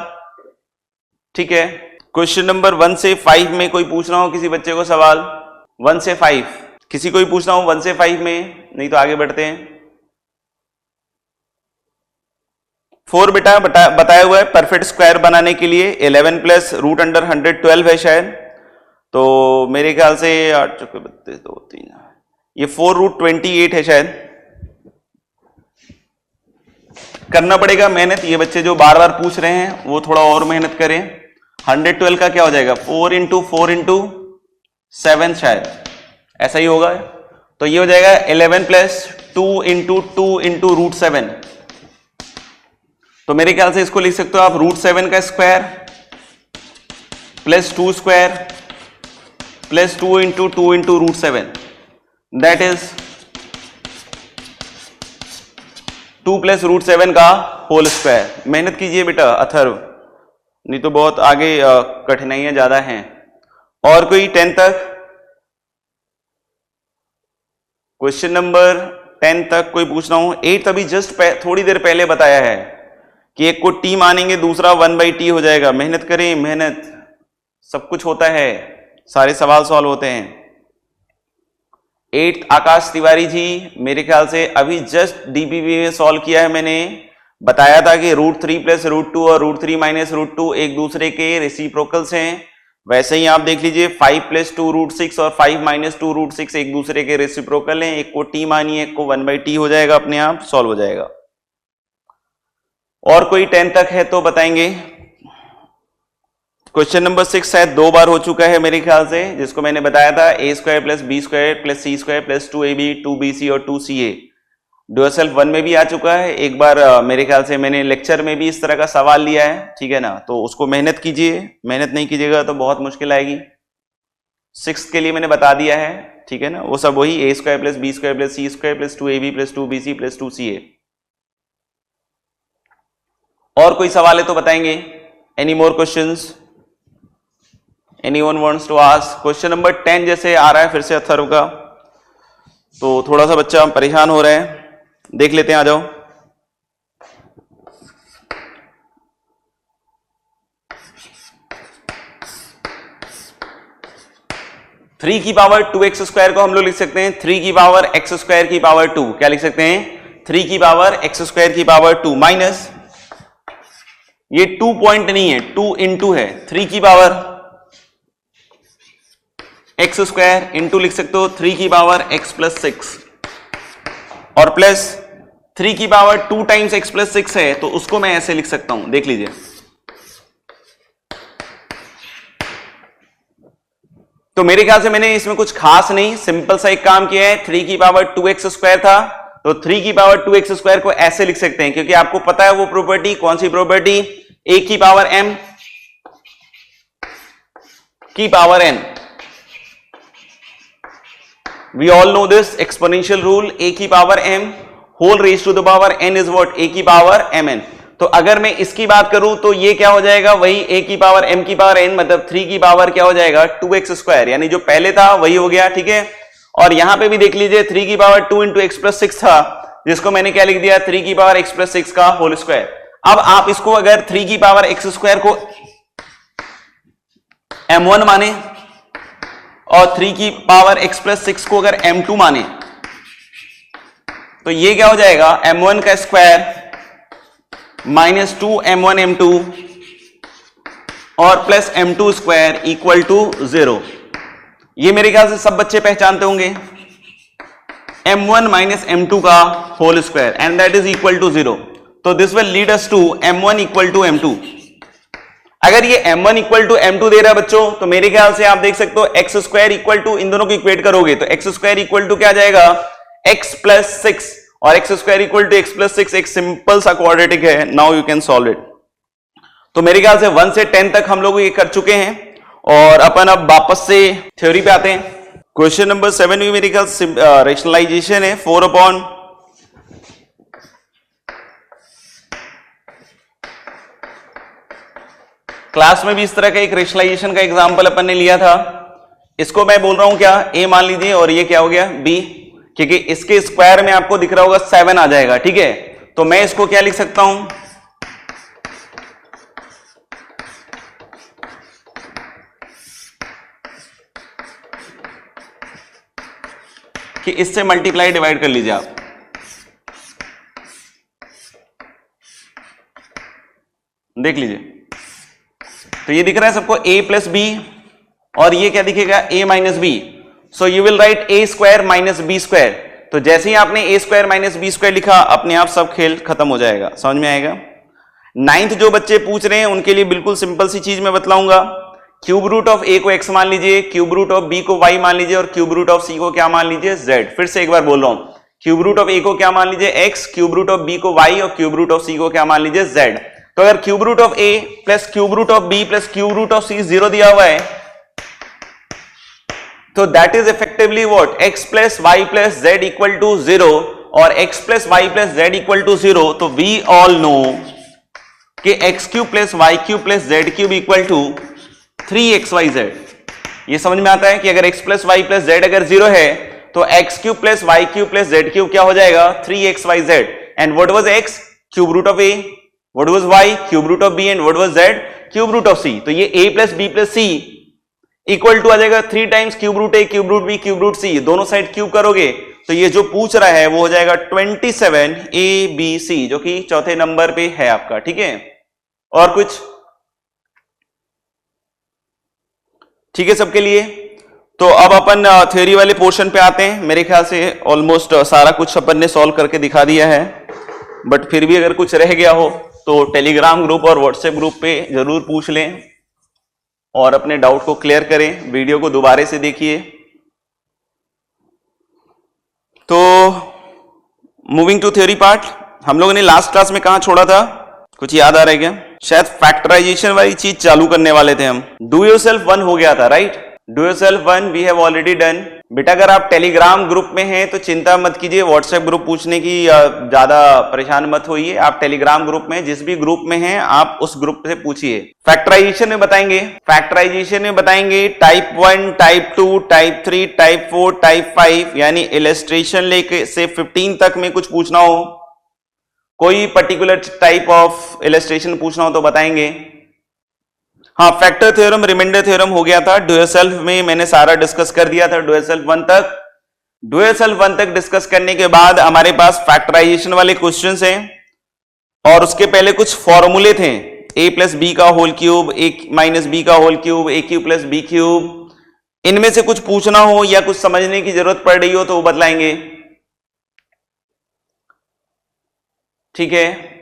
ठीक है, क्वेश्चन नंबर 1 से 5 में कोई पूछना हो किसी बच्चे को सवाल, 1 से 5 किसी को ही पूछना हो 1 से 5 में, नहीं तो आगे बढ़ते हैं। 4 बेटा बताया हुआ है परफेक्ट स्क्वायर बनाने के लिए 11 + √112 है शायद, तो मेरे ख्याल से 8 × 32 2 3 ये 4√28 है शायद। करना पड़ेगा मेहनत, ये बच्चे जो बार बार पूछ रहे हैं वो थोड़ा और मेहनत करें। 112 का क्या हो जाएगा 4 × 4 × 7 शायद ऐसा ही होगा, तो ये हो जाएगा 11 + 2 × 2 × √7। तो मेरे ख्याल से इसको लिख सकते हो आप √7 का square plus 2 square plus 2 into root 7 that is 2 plus root 7 का होल स्क्वायर। मेहनत कीजिए बेटा अथर्व, नहीं तो बहुत आगे कठिनाइयां ज्यादा हैं। और कोई 10 तक, क्वेश्चन नंबर 10 तक कोई पूछ रहा हूं। 8 अभी जस्ट थोड़ी देर पहले बताया है कि एक को टी मानेंगे दूसरा 1/t हो जाएगा। मेहनत करें, मेहनत, सब कुछ होता है, सारे सवाल सॉल्व होते हैं। 8 आकाश तिवारी जी, मेरे ख्याल से अभी जस्ट डीबीबी में सॉल्व किया है। मैंने बताया था कि √3 प्लस √2 और √3 माइनस √2 एक दूसरे के रेसिप्रोकल्स हैं। वैसे ही आप देख लीजिए 5 प्लस 2 √6 और 5 माइनस 2 √6 एक दूसरे के रेसिप्रोकल हैं। एक को टी मानिए, एक को 1/t हो जाएगा, अपने आप सॉल्व हो जाएगा। और कोई 10 तक है तो बताएंगे। क्वेश्चन नंबर 6 शायद 2 बार हो चुका है मेरे ख्याल से, जिसको मैंने बताया था a² plus b² plus c² plus 2ab 2bc और 2ca। डुअल सेल्फ 1 में भी आ चुका है एक बार, मेरे ख्याल से मैंने लेक्चर में भी इस तरह का सवाल लिया है, ठीक है ना। तो उसको मेहनत कीजिए, मेहनत नहीं कीजिएगा तो बहुत मुश्किल आएगी। 6 के लिए मैंने बता दिया है, ठीक है ना, वो सब वही a² plus b² plus c² plus 2ab plus 2bc plus 2ca। और कोई सवाल है तो बताएंगे। Any more questions? Anyone wants to ask? Question number 10 जैसे आ रहा है फिर से अथर्व का, तो थोड़ा सा बच्चा परेशान हो रहे हैं, देख लेते हैं, आ जाओ। थ्री की पावर 2x² को हम लोग लिख सकते हैं 3 की पावर x² की पावर 2। क्या लिख सकते हैं? 3 की पावर x² की पावर 2 माइनस, ये 2 पॉइंट नहीं है, 2 इंटू है, 3 की पावर x² इंटू लिख सकते हो 3 की पावर x प्लस 6 और प्लस 3 की पावर 2 टाइम्स x प्लस 6 है, तो उसको मैं ऐसे लिख सकता हूं, देख लीजिए। तो मेरे ख्याल से मैंने इसमें कुछ खास नहीं, सिंपल सा एक काम किया है। 3 की पावर 2x² था, तो 3 की पावर 2x² को ऐसे लिख सकते हैं, क्योंकि आपको पता है वो प्रॉपर्टी, कौन सी प्रॉपर्टी? a की पावर m की power n। We all know this exponential rule, a की power m whole raised to the power n is what? a की पावर mn। तो अगर मैं इसकी बात करूं तो ये क्या हो जाएगा? वही a की पावर m की पावर n, मतलब 3 की पावर क्या हो जाएगा? 2x², यानी जो पहले था वही हो गया, ठीक है। और यहां पे भी देख लीजिए 3 की पावर 2 इंटू x प्लस 6 था, जिसको मैंने क्या लिख दिया? 3 की पावर x प्लस 6 का होल स्क्वायर। अब आप इसको अगर 3 की पावर x² को m1 माने और 3 की पावर x प्लस 6 को अगर m2 माने, तो ये क्या हो जाएगा? m1 का स्क्वायर माइनस 2 m1 m2 और plus m2 square equal to 0। ये मेरे ख्याल से सब बच्चे पहचानते होंगे, m1 माइनस m2 का whole square and that is equal to 0। तो this will lead us to m1 equal to m2। अगर ये m1 इक्वल टू m2 दे रहा है बच्चों, तो मेरे ख्याल से आप देख सकते हो x² इक्वल टू, इन दोनों को इक्वेट करोगे तो x² इक्वल टू क्या जाएगा? x प्लस 6 और x² equal to x plus 6 एक सिंपल सा क्वाड्रेटिक है। Now you can solve it. तो मेरे ख्याल से 1 से 10 तक हम लोग ये कर चुके हैं और अपन अब वापस से थ्योरी पे आते हैं। क्वेश्चन नंबर 7 भी मेरे ख्याल से रेशनलाइजेशन है 4/, क्लास में भी इस तरह का एक रेशनलाइजेशन का एग्जांपल अपन ने लिया था। इसको मैं बोल रहा हूं क्या? a मान लीजिए, और ये क्या हो गया? b, क्योंकि इसके स्क्वायर में आपको दिख रहा होगा 7 आ जाएगा, ठीक है। तो मैं इसको क्या लिख सकता हूं? कि इससे मल्टीप्लाई डिवाइड कर लीजिए आप। देख लीजिए, तो ये दिख रहा है सबको a प्लस बी, और ये क्या दिखेगा? a minus B. So you will write a² minus b²। तो जैसे ही आपने a² माइनस b² लिखा, अपने आप सब खेल खत्म हो जाएगा। समझ में आएगा? 9th जो बच्चे पूछ रहे हैं उनके लिए बिल्कुल सिंपल सी चीज मैं बतलाऊंगा। क्यूब रूट ऑफ a को x मान लीजिए, क्यूब रूट ऑफ b को y मान लीजिए, और क्यूब रूट ऑफ c को क्या मान लीजिए? z। फिर से एक बार बोल रहा हूं, क्यूब रूट ऑफ a को क्या मान लीजिए? x, cube root of b को y और क्यूब रूट ऑफ c को क्या मान लीजिए? z। तो अगर cube root of A plus cube root of B plus cube root of C 0 दिया हुआ है, तो that is effectively what, x plus Y plus Z equal to 0 और x plus Y plus Z equal to 0। तो we all know कि X cube plus Y cube plus Z cube equal to 3xyz। ये समझ में आता है कि अगर x plus Y plus Z अगर 0 है तो x cube plus Y cube plus Z cube क्या हो जाएगा, 3xyz। And what was x, cube root of a, what was y, cube root of b, and what was z, cube root of c। तो ये a plus b plus c equal to आ जाएगा 3 times cube root a cube root b cube root c। दोनों side cube करोगे तो ये जो पूछ रहा है वो हो जाएगा 27abc, जो कि चौथे नंबर पे है आपका। ठीक है, और कुछ ठीक है सबके लिए। तो अब अपन थ्योरी वाले पोर्शन पे आते हैं। मेरे ख्याल से ऑलमोस्ट सारा कुछ अपन ने सॉल्व करके दिखा दिया है, बट फिर भी अगर कुछ रह गया हो तो टेलीग्राम ग्रुप और व्हाट्सएप ग्रुप पे जरूर पूछ लें और अपने डाउट को क्लियर करें। वीडियो को दोबारा से देखिए। तो मूविंग टू थ्योरी पार्ट, हम लोगों ने लास्ट क्लास में कहां छोड़ा था, कुछ याद आ रहा है क्या? शायद फैक्टराइजेशन वाली चीज चालू करने वाले थे हम। डू योरसेल्फ 1 हो गया था, right? Do yourself 1 we have already done. बेटा अगर आप टेलीग्राम ग्रुप में हैं तो चिंता मत कीजिए, व्हाट्सएप ग्रुप पूछने की ज्यादा परेशान मत होइए। आप टेलीग्राम ग्रुप में, जिस भी ग्रुप में हैं आप उस ग्रुप से पूछिए। फैक्टराइजेशन में बताएंगे, फैक्टराइजेशन में बताएंगे type 1, type 2, type 3, type 4, type 5, यानी इलस्ट्रेशन लेके से 15 तक में कुछ पूछना हो, कोई पर्टिकुलर टाइप ऑफ इलस्ट्रेशन पूछना हो तो बताएंगे। हाँ, फैक्टर थ्योरम, रिमाइंडर थ्योरम हो गया था। डू योरसेल्फ में मैंने सारा डिस्कस कर दिया था, डू योरसेल्फ 1 तक। डू योरसेल्फ 1 तक डिस्कस करने के बाद हमारे पास फैक्टराइजेशन वाले क्वेश्चंस हैं और उसके पहले कुछ फॉर्मूले थे, a प्लस बी का whole cube, a minus B का whole cube, a cube plus B cube. इनमें से कुछ पूछना हो या कुछ समझने की जरूरत पड़ रही हो तो वो बतलाएंगे। ठीक है,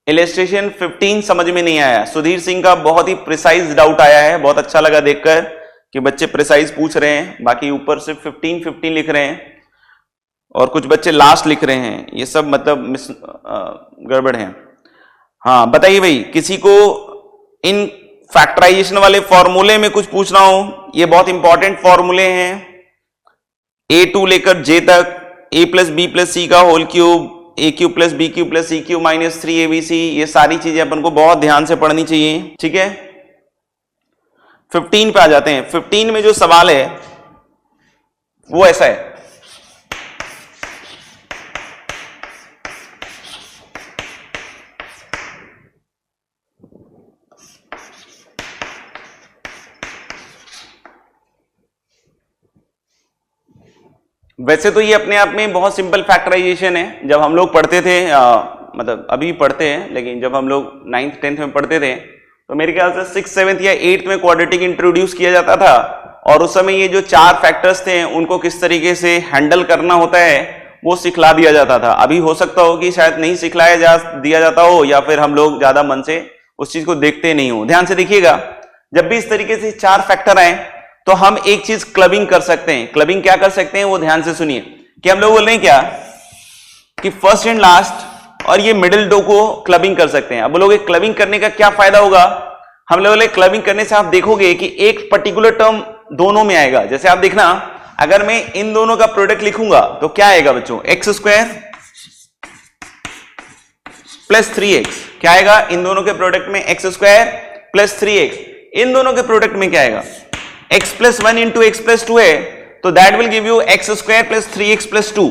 इलस्ट्रेशन 15 समझ में नहीं आया। सुधीर सिंह का बहुत ही प्रिसाइज डाउट आया है, बहुत अच्छा लगा देखकर कि बच्चे प्रिसाइज पूछ रहे हैं। बाकी ऊपर से 15 लिख रहे हैं और कुछ बच्चे लास्ट लिख रहे हैं, ये सब मतलब गड़बड़ है। हाँ बताइए भाई, किसी को इन फैक्टराइजेशन वाले फॉर्मूले में कुछ पूछना हो, ये बहुत इंपॉर्टेंट फॉर्मूले हैं। a2 लेकर j तक, a plus B plus C का whole cube, a cube plus B cube plus C cube minus 3abc, ये सारी चीजें अपन को बहुत ध्यान से पढ़नी चाहिए। ठीक है, 15 पे आ जाते हैं। 15 में जो सवाल है वो ऐसा है, वैसे तो ये अपने आप में बहुत सिंपल फैक्टराइजेशन है। जब हम लोग पढ़ते थे, मतलब अभी पढ़ते हैं, लेकिन जब हम लोग 9th 10th में पढ़ते थे तो मेरे ख्याल से 6th 7th या 8th में क्वाड्रेटिक इंट्रोड्यूस किया जाता था और उस समय ये जो 4 फैक्टर्स थे उनको किस तरीके से हैंडल करना होता है वो सिखला दिया जाता था। अभी हो सकता हो कि शायद नहीं सिखलाया दिया जाता हो या फिर हम लोग ज्यादा मन से उस चीज को देखते नहीं हो। ध्यान से देखिएगा, जब भी इस तरीके से 4 फैक्टर आए तो हम एक चीज क्लबिंग कर सकते हैं। क्लबिंग क्या कर सकते हैं वो ध्यान से सुनिए कि हम लोग बोल रहे हैं क्या कि फर्स्ट एंड लास्ट और ये मिडिल दो को क्लबिंग कर सकते हैं। अब बोलोगे क्लबिंग करने का क्या फायदा होगा? हम लोग बोले क्लबिंग करने से आप देखोगे कि एक पर्टिकुलर टर्म दोनों में आएगा। जैसे आप देखना, अगर मैं इन दोनों का प्रोडक्ट लिखूंगा तो क्या आएगा बच्चों? x square plus 3x। क्या आएगा इन दोनों के प्रोडक्ट में? x square plus 3x। इन दोनों के प्रोडक्ट में क्या आएगा? x plus 1 into x plus 2 है, तो that will give you x square plus 3x plus 2।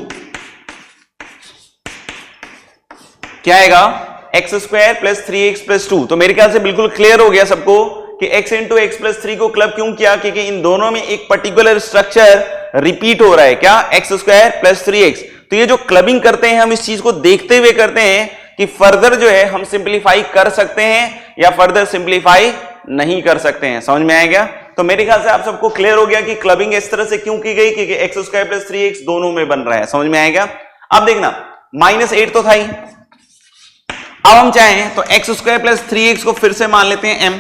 क्या आएगा? x square plus 3x plus 2। तो मेरे ख्याल से बिल्कुल क्लियर हो गया सबको कि x इंटू एक्स प्लस 3 को क्लब क्यों किया, क्योंकि इन दोनों में एक पर्टिकुलर स्ट्रक्चर रिपीट हो रहा है। क्या? x square plus 3x। तो ये जो क्लबिंग करते हैं हम इस चीज को देखते हुए करते हैं कि फर्दर जो है हम सिंप्लीफाई कर सकते हैं या फर्दर सिंप्लीफाई नहीं कर सकते हैं। समझ में आएगा? तो मेरे ख्याल से आप सबको क्लियर हो गया कि क्लबिंग इस तरह से क्यों की गई, क्योंकि x स्क्वायर प्लस 3x दोनों में बन रहा है। समझ में आएगा? अब देखना, -8 तो था ही। अब हम चाहें तो x स्क्वायर प्लस 3x को फिर से मान लेते हैं m।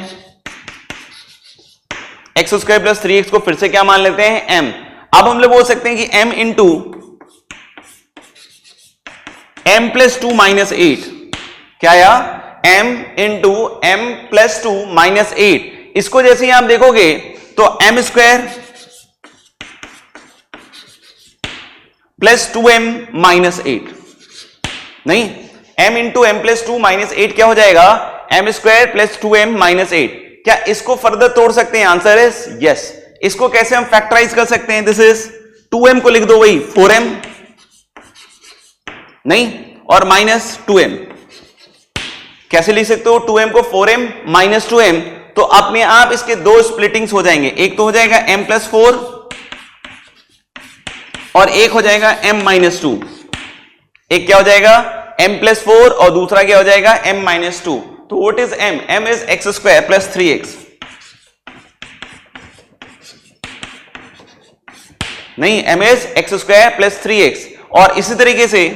x square plus 3x को फिर से क्या मान लेते हैं? m। अब हम लोग बोल सकते हैं कि m into m plus 2 minus 8। क्या आया? m into m plus 2 minus 8। इसको जैसे ही आप देखोगे तो m square plus 2m minus 8, नहीं, m into M plus 2 minus 8 क्या हो जाएगा, m square plus 2m minus 8। क्या इसको फर्दर तोड़ सकते हैं? Answer is yes. इसको कैसे हम फैक्टराइज कर सकते हैं? दिस इज 2m को लिख दो वही 4m, नहीं, और माइनस 2m। कैसे लिख सकते हो 2m को 4m माइनस 2m? तो अपने आप इसके दो स्प्लिटिंग्स हो जाएंगे, एक तो हो जाएगा m प्लस 4 और एक हो जाएगा m माइनस 2। एक क्या हो जाएगा m प्लस 4 और दूसरा क्या हो जाएगा m माइनस 2। तो what is m? m is x square plus 3x, नहीं, m is x square plus 3x। और इसी तरीके से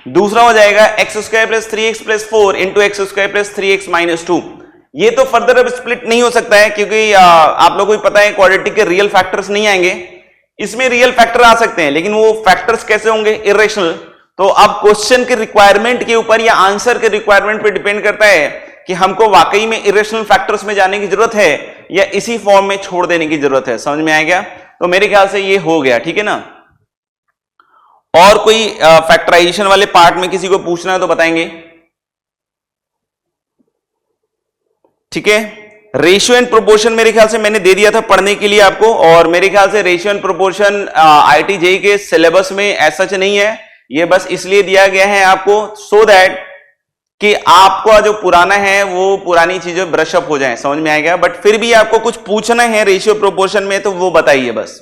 दूसरा हो जाएगा x square plus 3x plus 4 into x square plus 3x minus 2। ये तो फर्दर अब स्प्लिट नहीं हो सकता है क्योंकि आप लोगों को पता है क्वाड्रेटिक के रियल फैक्टर्स नहीं आएंगे। इसमें रियल फैक्टर आ सकते हैं लेकिन वो फैक्टर्स कैसे होंगे, इरेशनल। तो अब क्वेश्चन के रिक्वायरमेंट के ऊपर या आंसर के रिक्वायरमेंट पे डिपेंड करता है कि हमको वाकई में इरेशनल फैक्टर्स में जाने की जरूरत है या इसी फॉर्म में छोड़ देने की जरूरत है। समझ में आ गया? तो मेरे ख्याल से ये हो गया, ठीक है ना। और कोई फैक्टराइजेशन वाले पार्ट में किसी को पूछना है तो बताएंगे, ठीक है। रेशियो एंड प्रोपोर्शन मेरे ख्याल से मैंने दे दिया था पढ़ने के लिए आपको, और मेरे ख्याल से ratio and proportion IIT JEE के सिलेबस में ऐसा नहीं है, ये बस इसलिए दिया गया है आपको सो दैट कि आपका जो पुराना है वो पुरानी चीजें ब्रश अप हो जाए। समझ में आएगा? बट फिर भी आपको कुछ पूछना है रेशियो प्रोपोर्शन में तो वो बताइए बस।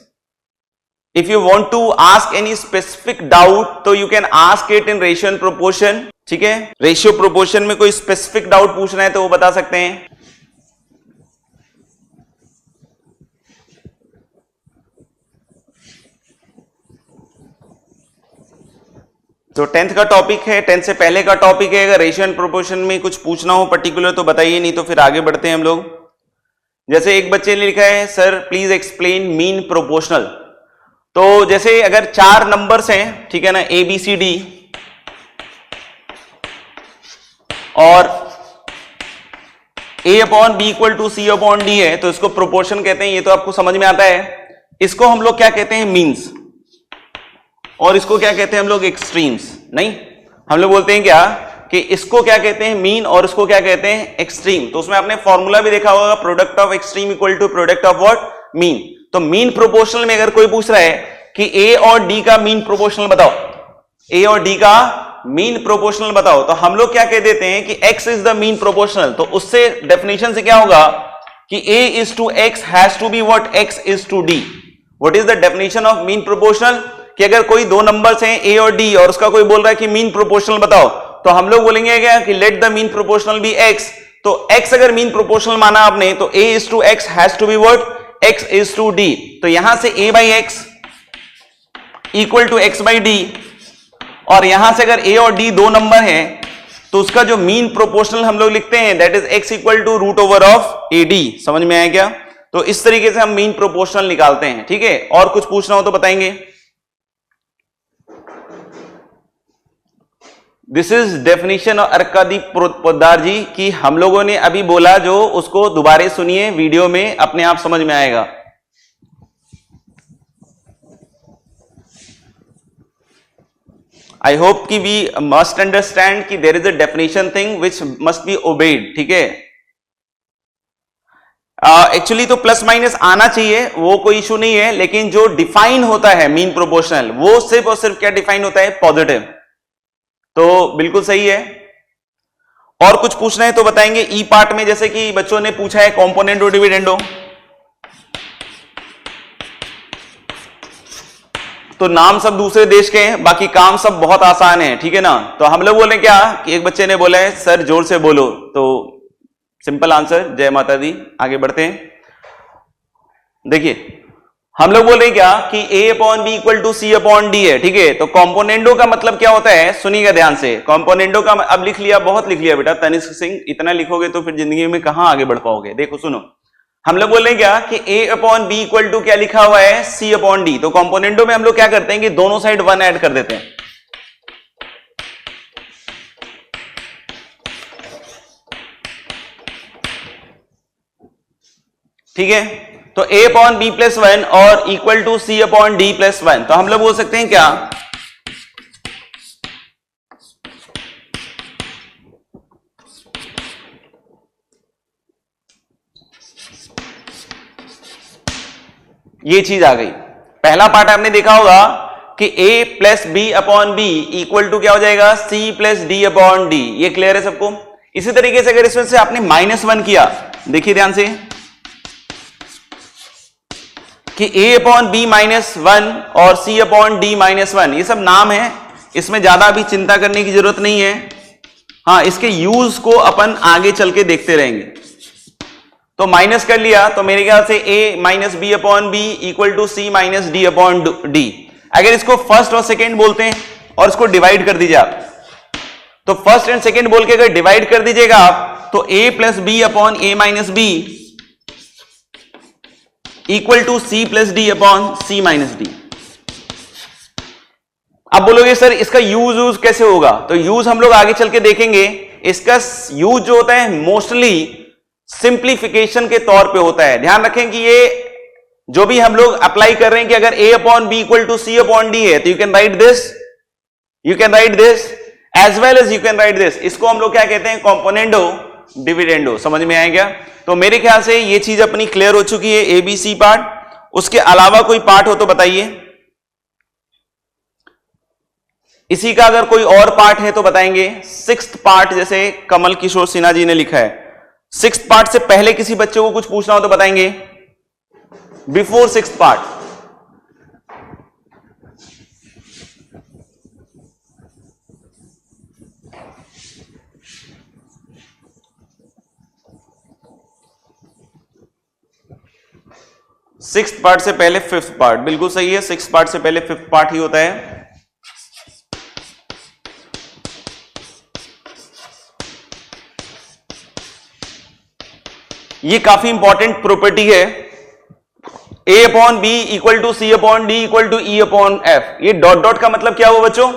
If you want to ask any specific doubt तो you can ask it in ratio and proportion, ठीक है। रेशियो प्रोपोर्शन में कोई स्पेसिफिक डाउट पूछना है तो वो बता सकते हैं। तो 10th का टॉपिक है, 10th से पहले का टॉपिक है। अगर रेशियो एंड प्रोपोर्शन में कुछ पूछना हो पर्टिकुलर तो बताइए, नहीं तो फिर आगे बढ़ते हैं हम लोग। जैसे एक बच्चे ने लिखा है sir please explain mean proportional. तो जैसे अगर 4 नंबर्स हैं, ठीक है ना, ए बी सी डी, और a upon B equal to C upon D है तो इसको प्रोपोर्शन कहते हैं। ये तो आपको समझ में आता है। इसको हम लोग क्या कहते हैं, मीन्स, और इसको क्या कहते हैं हम लोग, एक्सट्रीम्स। नहीं, हम लोग बोलते हैं क्या कि इसको क्या कहते हैं, मीन, और इसको क्या कहते हैं, एक्सट्रीम। तो उसमें आपने फॉर्मूला भी देखा होगा, product of extreme equal to product of what, mean. तो मीन प्रोपोर्शनल में अगर कोई पूछ रहा है कि ए और डी का मीन प्रोपोर्शनल बताओ, ए और डी का मीन प्रोपोर्शनल बताओ, तो हम लोग क्या कह देते हैं कि x is the mean proportional. तो उससे डेफिनेशन से क्या होगा कि a is to x has to be what, x is to d। What is the definition of mean proportional? कि अगर कोई दो नंबर्स हैं a और d और उसका कोई बोल रहा है कि मीन प्रोपोर्शनल बताओ, तो हम लोग बोलेंगे क्या कि let the mean proportional be x। तो x अगर मीन प्रोपोर्शनल माना आपने तो a is to x has to be what, x is to d। तो यहां से a by x equal to x by d, और यहां से अगर a और d दो नंबर हैं तो उसका जो मीन प्रोपोर्शनल हम लोग लिखते हैं that is x equal to root over of AD। समझ में आया क्या? तो इस तरीके से हम मीन प्रोपोर्शनल निकालते हैं, ठीक है। और कुछ पूछना हो तो बताएंगे। This is definition of Arkadeep Poddar ji की हम लोगों ने अभी बोला, जो उसको दोबारा सुनिए वीडियो में, अपने आप समझ में आएगा। आई होप कि वी मस्ट अंडरस्टैंड कि there is a definition thing which must be obeyed, ठीक है। एक्चुअली तो प्लस माइनस आना चाहिए, वो कोई इशू नहीं है, लेकिन जो डिफाइन होता है मीन प्रोपोर्शनल वो सिर्फ और सिर्फ क्या डिफाइन होता है, पॉजिटिव। तो बिल्कुल सही है। और कुछ पूछना है तो बताएंगे। ई पार्ट में जैसे कि बच्चों ने पूछा है कॉम्पोनेंटो डिविडेंडो, तो नाम सब दूसरे देश के हैं, बाकी काम सब बहुत आसान है, ठीक है ना। तो हम लोग बोले क्या कि एक बच्चे ने बोला है सर जोर से बोलो, तो सिंपल आंसर जय माता दी। आगे बढ़ते हैं। देखिए हम लोग बोल रहे हैं क्या कि a upon B equal to C upon D है, ठीक है। तो कॉम्पोनेंडो का मतलब क्या होता है, सुनिएगा ध्यान से। कॉम्पोनेंडो का अब लिख लिया, बहुत लिख लिया बेटा तनिष्क सिंह, इतना लिखोगे तो फिर जिंदगी में कहां आगे बढ़ पाओगे। देखो सुनो, हम लोग बोल रहे हैं क्या कि a upon B equal to क्या लिखा हुआ है, c अपॉन डी। तो कॉम्पोनेंडो में हम लोग क्या करते हैं कि दोनों साइड 1 ऐड कर देते हैं, ठीक है, तो a अपॉन b प्लस 1 और equal to c upon d plus 1। तो हम लोग बोल सकते हैं क्या, ये चीज आ गई। पहला पार्ट आपने देखा होगा कि a plus B upon B equal to क्या हो जाएगा, c plus D upon D. ये क्लियर है सबको। इसी तरीके से अगर इसमें से आपने -1 किया, देखिए ध्यान से कि a अपॉन बी -1 और c अपॉन डी -1, ये सब नाम है, इसमें ज्यादा अभी चिंता करने की जरूरत नहीं है। हाँ, इसके यूज को अपन आगे चल के देखते रहेंगे। तो माइनस कर लिया, तो मेरे ख्याल से a minus B upon B equal to C minus D upon D. अगर इसको फर्स्ट और सेकेंड बोलते हैं और इसको डिवाइड कर दीजिए आप, तो फर्स्ट एंड सेकेंड बोल के अगर डिवाइड कर दीजिएगा आप, तो a plus B upon A minus B equal to C plus D upon C minus D. अब बोलोगे सर इसका यूज कैसे होगा, तो यूज हम लोग आगे चल के देखेंगे। इसका यूज जो होता है मोस्टली सिंप्लीफिकेशन के तौर पे होता है। ध्यान रखें कि ये जो भी हम लोग अप्लाई कर रहे हैं कि अगर a upon B equal to C upon D है, तो you can write this as well as you can write this. इसको हम लोग क्या कहते हैं, कॉम्पोनेंडो डिविडेंडो। समझ में आएगा। तो मेरे ख्याल से ये चीज अपनी क्लियर हो चुकी है, ए बी सी पार्ट। उसके अलावा कोई पार्ट हो तो बताइए, इसी का अगर कोई और पार्ट है तो बताएंगे। सिक्स्थ पार्ट जैसे कमल किशोर सिन्हा जी ने लिखा है, सिक्स्थ पार्ट से पहले किसी बच्चे को कुछ पूछना हो तो बताएंगे, before sixth part. Sixth part से पहले फिफ्थ पार्ट, बिल्कुल सही है। सिक्स्थ पार्ट से पहले फिफ्थ पार्ट ही होता है। ये काफी इंपॉर्टेंट प्रॉपर्टी है, a upon B equal to C upon D equal to E upon F. ये डॉट डॉट का मतलब क्या हुआ बच्चों,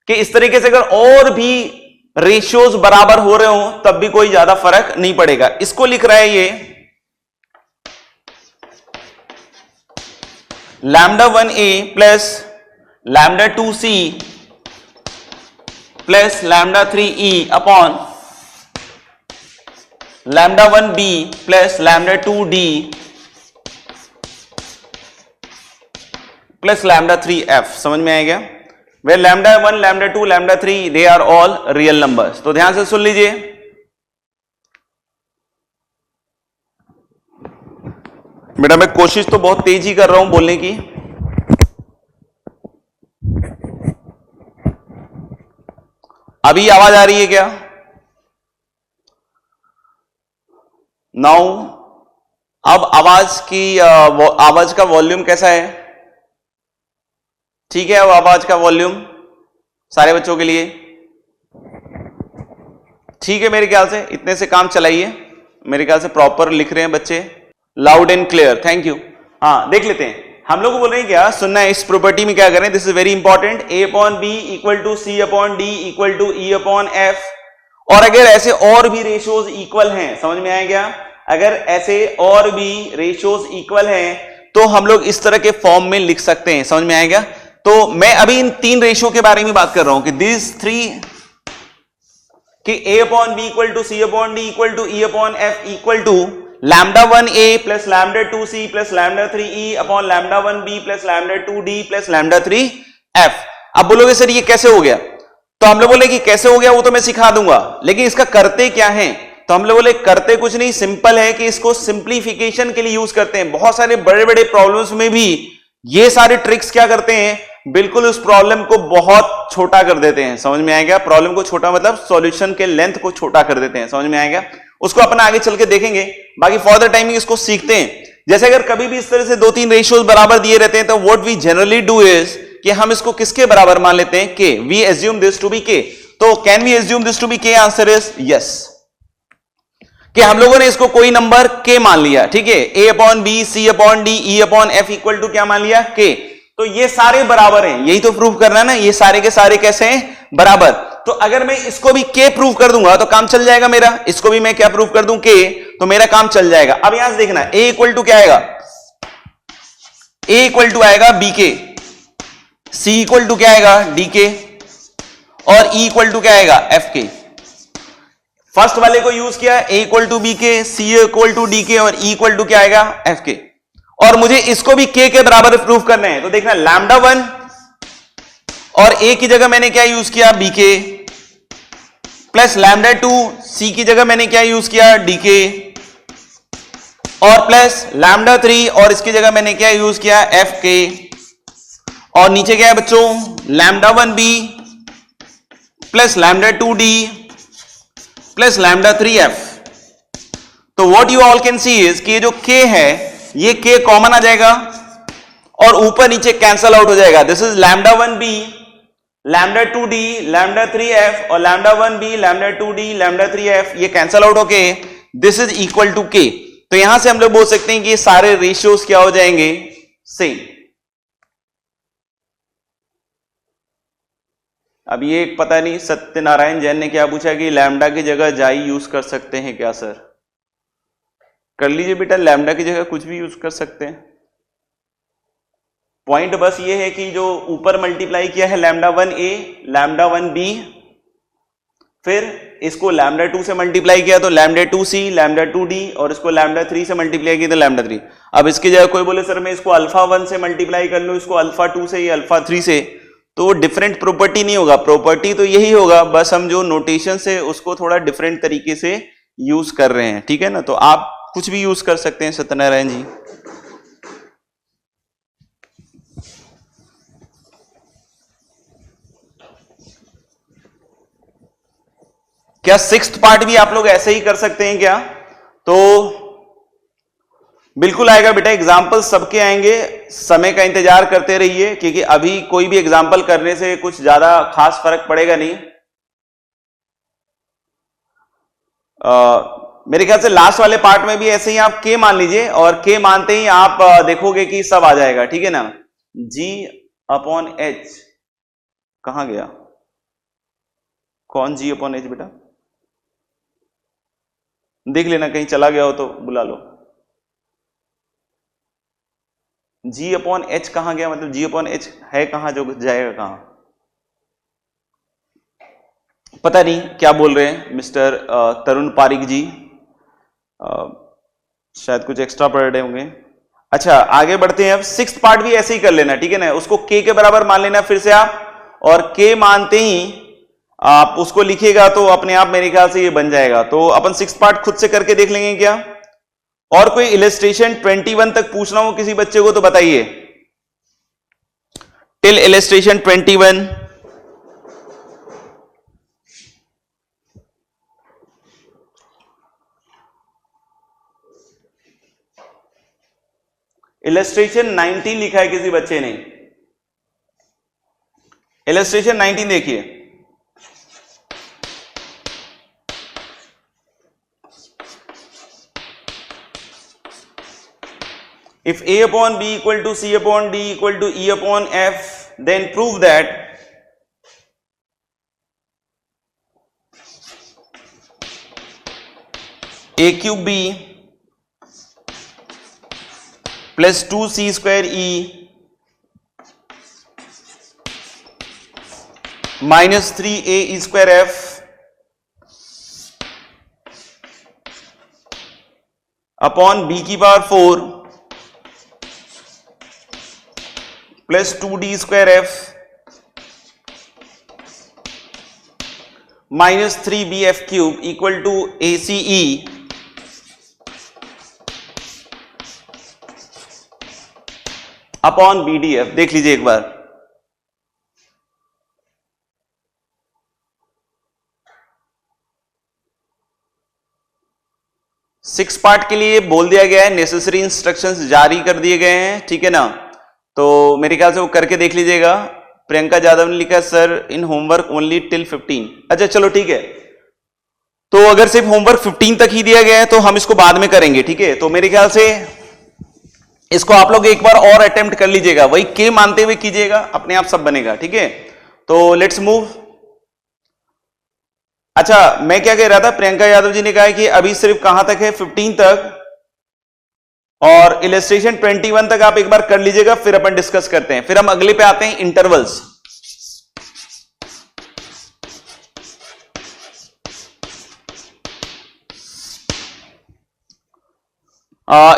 कि इस तरीके से अगर और भी रेशियोज बराबर हो रहे हो तब भी कोई ज्यादा फर्क नहीं पड़ेगा। इसको लिख रहा है ये lambda 1a plus lambda 2c plus lambda 3e upon lambda 1b plus lambda 2d plus lambda 3f। समझ में आएगा। They lambda 1, lambda 2, lambda 3 they are all real numbers. तो ध्यान से सुन लीजिए, बेटा मैं कोशिश तो बहुत तेज ही कर रहा हूं बोलने की। अभी आवाज आ रही है क्या? नाउ अब आवाज का वॉल्यूम कैसा है? ठीक है, अब आवाज का वॉल्यूम सारे बच्चों के लिए ठीक है। मेरे ख्याल से इतने से काम चलाइए। मेरे ख्याल से प्रॉपर लिख रहे हैं बच्चे, loud and clear. Thank you. हाँ, देख लेते हैं। हम लोग बोल रहे हैं क्या, सुनना है। इस प्रॉपर्टी में क्या करें, this is very important. a upon B equal to C upon D equal to E upon F. और अगर ऐसे और भी रेशियोज इक्वल हैं, समझ में आया क्या, अगर ऐसे और भी रेशियोज इक्वल हैं तो हम लोग इस तरह के फॉर्म में लिख सकते हैं। समझ में आएगा। तो मैं अभी इन तीन रेशियो के बारे में बात कर रहा हूं कि दिस थ्री, कि a upon B equal to C upon D equal to E upon F equal to lambda 1a plus lambda 2c plus lambda 3e upon lambda 1b plus lambda 2d plus lambda 3f। अब बोलोगे sir ये कैसे हो गया, तो हम लोग बोले कि कैसे हो गया वो तो मैं सिखा दूंगा, लेकिन इसका करते क्या है। तो हम लोग बोले करते कुछ नहीं, सिंपल है कि इसको सिंप्लीफिकेशन के लिए यूज करते हैं। बहुत सारे बड़े बड़े प्रॉब्लम्स में भी ये सारे ट्रिक्स क्या करते हैं, बिल्कुल उस प्रॉब्लम को बहुत छोटा कर देते हैं। समझ में आएगा। प्रॉब्लम को छोटा मतलब सॉल्यूशन के लेंथ को छोटा कर देते हैं। समझ में आएगा। उसको अपन आगे चल के देखेंगे। बाकी फॉर द टाइमिंग इसको सीखते हैं। जैसे अगर कभी भी इस तरह से 2-3 रेशियोज बराबर दिए रहते हैं तो what we generally do is कि हम इसको किसके बराबर मान लेते हैं, K. We assume this to be K. तो can we assume this to be K? Answer is yes, कि हम लोगों ने इसको कोई नंबर के मान लिया। ठीक है, a upon B, C upon D, E upon F equal to क्या मान लिया, के। तो ये सारे बराबर हैं, यही तो प्रूव करना है ना, ये सारे के सारे कैसे हैं, बराबर। तो अगर मैं इसको भी के प्रूव कर दूंगा तो काम चल जाएगा मेरा। इसको भी मैं क्या प्रूव कर दूं, के। तो मेरा काम चल जाएगा। अब यहां से देखना a इक्वल टू क्या आएगा, a इक्वल टू आएगा बी के, c इक्वल टू क्या आएगा डी के, और e इक्वल टू क्या आएगा एफ के। फर्स्ट वाले को यूज किया, a इक्वल टू बी के, c इक्वल टू डी के और e इक्वल टू क्या आएगा एफ के, और मुझे इसको भी k के बराबर प्रूफ करना है। तो देखना लैम्डा 1 और a की जगह मैंने क्या यूज किया बी के, प्लस लैम्डा 2 c की जगह मैंने क्या यूज किया डी के, और प्लस लैम्डा 3 और इसकी जगह मैंने क्या यूज किया एफ के, और नीचे क्या है बच्चों lambda 1 B plus lambda 2 D plus lambda 3 F. तो what you all can see is कि ये जो k है ये k कॉमन आ जाएगा और ऊपर नीचे कैंसल आउट हो जाएगा। This is lambda 1 B lambda 2 D lambda 3 F, और lambda 1 B lambda 2 D lambda 3 F, ये कैंसल आउट होके this is equal to k। तो यहां से हम लोग बोल सकते हैं कि ये सारे रेशियोज क्या हो जाएंगे सेम। अब ये पता नहीं सत्यनारायण जैन ने क्या पूछा कि लैम्डा की जगह जाई यूज कर सकते हैं क्या सर? कर लीजिए बेटा, लैम्डा की जगह कुछ भी यूज कर सकते हैं। पॉइंट बस ये है कि जो ऊपर मल्टीप्लाई किया है लैम्डा 1a लैम्डा 1b, फिर इसको लैम्डा 2 से मल्टीप्लाई किया तो लैम्डा 2c लैम्डा 2d, और इसको लैम्डा 3 से मल्टीप्लाई किया तो लैम्डा 3। अब इसकी जगह कोई बोले सर मैं इसको अल्फा 1 से मल्टीप्लाई कर लूं, इसको अल्फा 2 से या अल्फा 3 से, तो डिफरेंट प्रॉपर्टी नहीं होगा, प्रॉपर्टी तो यही होगा, बस हम जो नोटेशन से उसको थोड़ा डिफरेंट तरीके से यूज कर रहे हैं, ठीक है ना। तो आप कुछ भी यूज कर सकते हैं सत्यनारायण जी। क्या सिक्स्थ पार्ट भी आप लोग ऐसे ही कर सकते हैं क्या? तो बिल्कुल आएगा बेटा, एग्जाम्पल सबके आएंगे, समय का इंतजार करते रहिए, क्योंकि अभी कोई भी एग्जाम्पल करने से कुछ ज्यादा खास फर्क पड़ेगा नहीं। मेरे ख्याल से लास्ट वाले पार्ट में भी ऐसे ही आप k मान लीजिए, और k मानते ही आप देखोगे कि सब आ जाएगा, ठीक है ना। g अपॉन h कहां गया, कौन g अपॉन h बेटा? देख लेना, कहीं चला गया हो तो बुला लो। g अपॉन h कहां गया, मतलब g अपॉन h है कहां, जो जाएगा कहां? पता नहीं क्या बोल रहे हैं मिस्टर तरुण पारिक जी, शायद कुछ एक्स्ट्रा पढ़ रहे होंगे। अच्छा आगे बढ़ते हैं, अब सिक्स्थ पार्ट भी ऐसे ही कर लेना, ठीक है ना। उसको k के बराबर मान लेना फिर से आप, और k मानते ही आप उसको लिखिएगा तो अपने आप मेरे ख्याल से ये बन जाएगा। तो अपन सिक्स्थ पार्ट खुद से करके देख लेंगे क्या? और कोई इलस्ट्रेशन 21 तक पूछना हो किसी बच्चे को तो बताइए, टिल इलस्ट्रेशन 21। इलस्ट्रेशन 19 लिखा है किसी बच्चे ने, इलस्ट्रेशन 19 देखिए। If a upon b equal to c upon d equal to e upon f, then prove that a cube b plus 2c square e minus 3a e square f upon b की power 4 plus 2d square F minus 3bf cube equal to ACE upon BDF। देख लीजिए एक बार, six part के लिए बोल दिया गया है, नेसेसरी इंस्ट्रक्शंस जारी कर दिए गए हैं, ठीक है ना। तो मेरे ख्याल से वो करके देख लीजिएगा। प्रियंका यादव ने लिखा sir in homework only till 15। अच्छा चलो ठीक है, तो अगर सिर्फ होमवर्क 15 तक ही दिया गया है तो हम इसको बाद में करेंगे, ठीक है। तो मेरे ख्याल से इसको आप लोग एक बार और अटेम्प्ट कर लीजिएगा, वही के मानते हुए कीजिएगा, अपने आप सब बनेगा, ठीक है। तो लेट्स मूव। अच्छा मैं क्या कह रहा था, प्रियंका यादव जी ने कहा है कि अभी सिर्फ कहां तक है, 15 तक, और इलस्ट्रेशन 21 तक आप एक बार कर लीजिएगा, फिर अपन डिस्कस करते हैं। फिर हम अगले पे आते हैं, इंटरवल्स।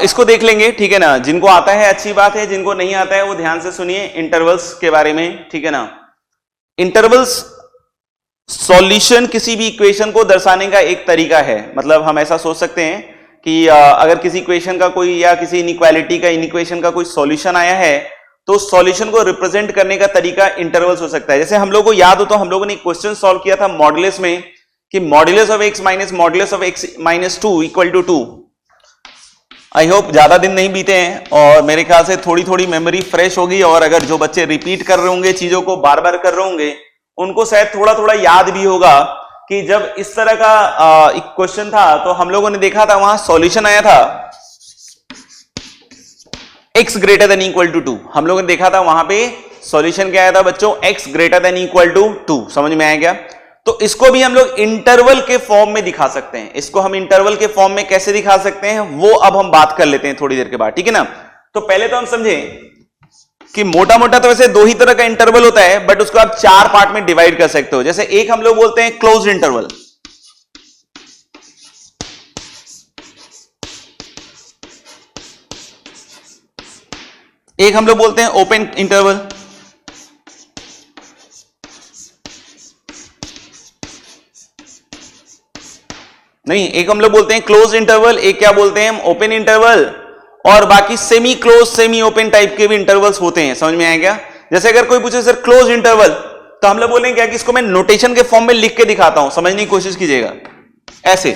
इसको देख लेंगे, ठीक है ना। जिनको आता है अच्छी बात है, जिनको नहीं आता है वो ध्यान से सुनिए इंटरवल्स के बारे में, ठीक है ना। इंटरवल्स सॉल्यूशन किसी भी इक्वेशन को दर्शाने का एक तरीका है। मतलब हम ऐसा सोच सकते हैं कि अगर किसी इक्वेशन का कोई, या किसी इनइक्वालिटी का, इनइक्वेशन का कोई सॉल्यूशन आया है, तो सॉल्यूशन को रिप्रेजेंट करने का तरीका इंटरवल्स हो सकता है। जैसे हम लोगों को याद हो तो हम लोगों ने क्वेश्चन सॉल्व किया था मॉडुलस में, कि modulus of x minus modulus of x minus 2 equal to 2। I hope ज्यादा दिन नहीं बीते हैं और मेरे ख्याल से थोड़ी थोड़ी मेमोरी फ्रेश होगी, और अगर जो बच्चे रिपीट कर रहे होंगे, चीजों को बार बार कर रहे होंगे, उनको शायद थोड़ा थोड़ा याद भी होगा कि जब इस तरह का एक क्वेश्चन था तो हम लोगों ने देखा था, वहां सॉल्यूशन आया था x greater than equal to 2। हम लोगों ने देखा था वहां पे सॉल्यूशन क्या आया था बच्चों, x greater than equal to 2। समझ में आया क्या? तो इसको भी हम लोग इंटरवल के फॉर्म में दिखा सकते हैं। इसको हम इंटरवल के फॉर्म में कैसे दिखा सकते हैं वो अब हम बात कर लेते हैं थोड़ी देर के बाद, ठीक है ना। तो पहले तो हम समझें कि मोटा मोटा तो वैसे दो ही तरह का इंटरवल होता है, बट उसको आप चार पार्ट में डिवाइड कर सकते हो। जैसे एक हम लोग बोलते हैं क्लोज्ड इंटरवल, एक हम लोग बोलते हैं ओपन इंटरवल, नहीं एक हम लोग बोलते हैं क्लोज इंटरवल, एक क्या बोलते हैं हम ओपन इंटरवल, और बाकी semi close semi open type के भी इंटरवल्स होते हैं। समझ में आया क्या? जैसे अगर कोई पूछे सर क्लोज इंटरवल, तो हम लोग बोलेंगे क्या कि इसको मैं नोटेशन के फॉर्म में लिख के दिखाता हूं, समझने की कोशिश कीजिएगा। ऐसे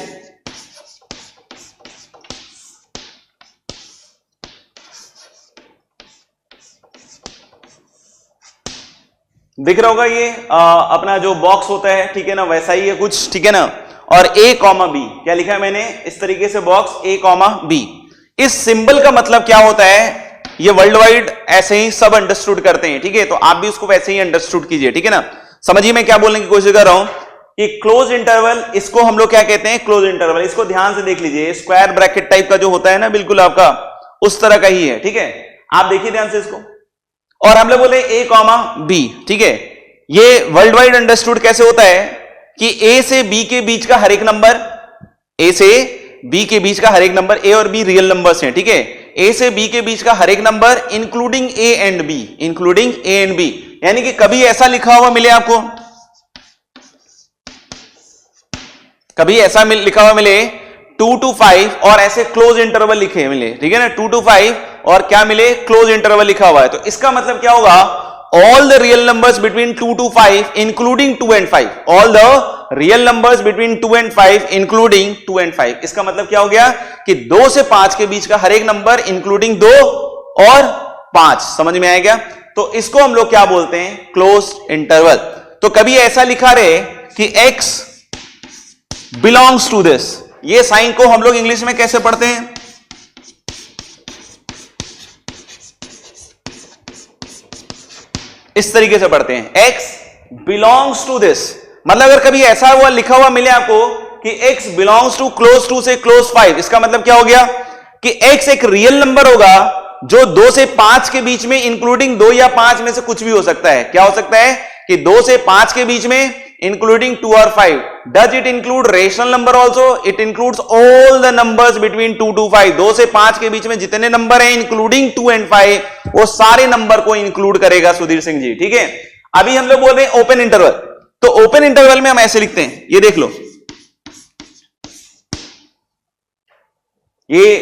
दिख रहा होगा ये अपना जो बॉक्स होता है, ठीक है ना, वैसा ही है कुछ, ठीक है ना। और a कॉमा बी क्या लिखा है मैंने इस तरीके से, बॉक्स a कॉमा बी। इस सिंबल का मतलब क्या होता है, ये वर्ल्ड वाइड ऐसे ही सब अंडरस्टूड करते हैं, ठीक है। तो आप भी उसको वैसे ही अंडरस्टूड कीजिए, ठीक है ना। समझिए मैं क्या बोलने की कोशिश कर रहा हूं कि क्लोज इंटरवल, इसको हम लोग क्या कहते हैं, क्लोज इंटरवल। इसको ध्यान से देख लीजिए, स्क्वायर ब्रैकेट टाइप का जो होता है ना, बिल्कुल आपका उस तरह का ही है, ठीक है। आप देखिए ध्यान से इसको, और हम लोग बोले a कॉमा बी, ठीक है। ये वर्ल्ड वाइड अंडरस्टूड कैसे होता है कि a से b के बीच का हर एक नंबर, a से b के बीच का हर एक नंबर, a और b रियल नंबर्स हैं, ठीक है। a से b के बीच का हर एक number including a and b, including a and b। यानी कि कभी ऐसा लिखा हुआ मिले आपको, कभी ऐसा लिखा हुआ मिले 2 to 5 और ऐसे क्लोज इंटरवल लिखे मिले, ठीक है ना, 2 to 5 और क्या मिले, क्लोज इंटरवल लिखा हुआ है। तो इसका मतलब क्या होगा, all the real numbers between 2 to 5 including 2 and 5, all the real numbers between 2 and 5 including 2 and 5। इसका मतलब क्या हो गया कि 2 से 5 के बीच का हर एक नंबर इंक्लूडिंग 2 और 5। समझ में आएगा? तो इसको हम लोग क्या बोलते हैं, क्लोज इंटरवल। तो कभी ऐसा लिखा रहे कि x belongs to this, ये साइन को हम लोग इंग्लिश में कैसे पढ़ते हैं, इस तरीके से पढ़ते हैं, x belongs to this। मतलब अगर कभी ऐसा हुआ लिखा हुआ मिले आपको कि x belongs to close to से close 5, इसका मतलब क्या हो गया कि x एक रियल नंबर होगा जो 2 से 5 के बीच में इंक्लूडिंग 2 या 5 में से कुछ भी हो सकता है। क्या हो सकता है कि 2 से 5 के बीच में इंक्लूडिंग 2 और 5। Does it include rational number also? It includes all the numbers between 2 to 5। 2 से 5 के बीच में जितने नंबर हैं इंक्लूडिंग 2 and 5, वो सारे नंबर को इंक्लूड करेगा सुधीर सिंह जी, ठीक है। अभी हम लोग बोल रहे हैं ओपन इंटरवल। तो ओपन इंटरवल में हम ऐसे लिखते हैं, ये देख लो, ये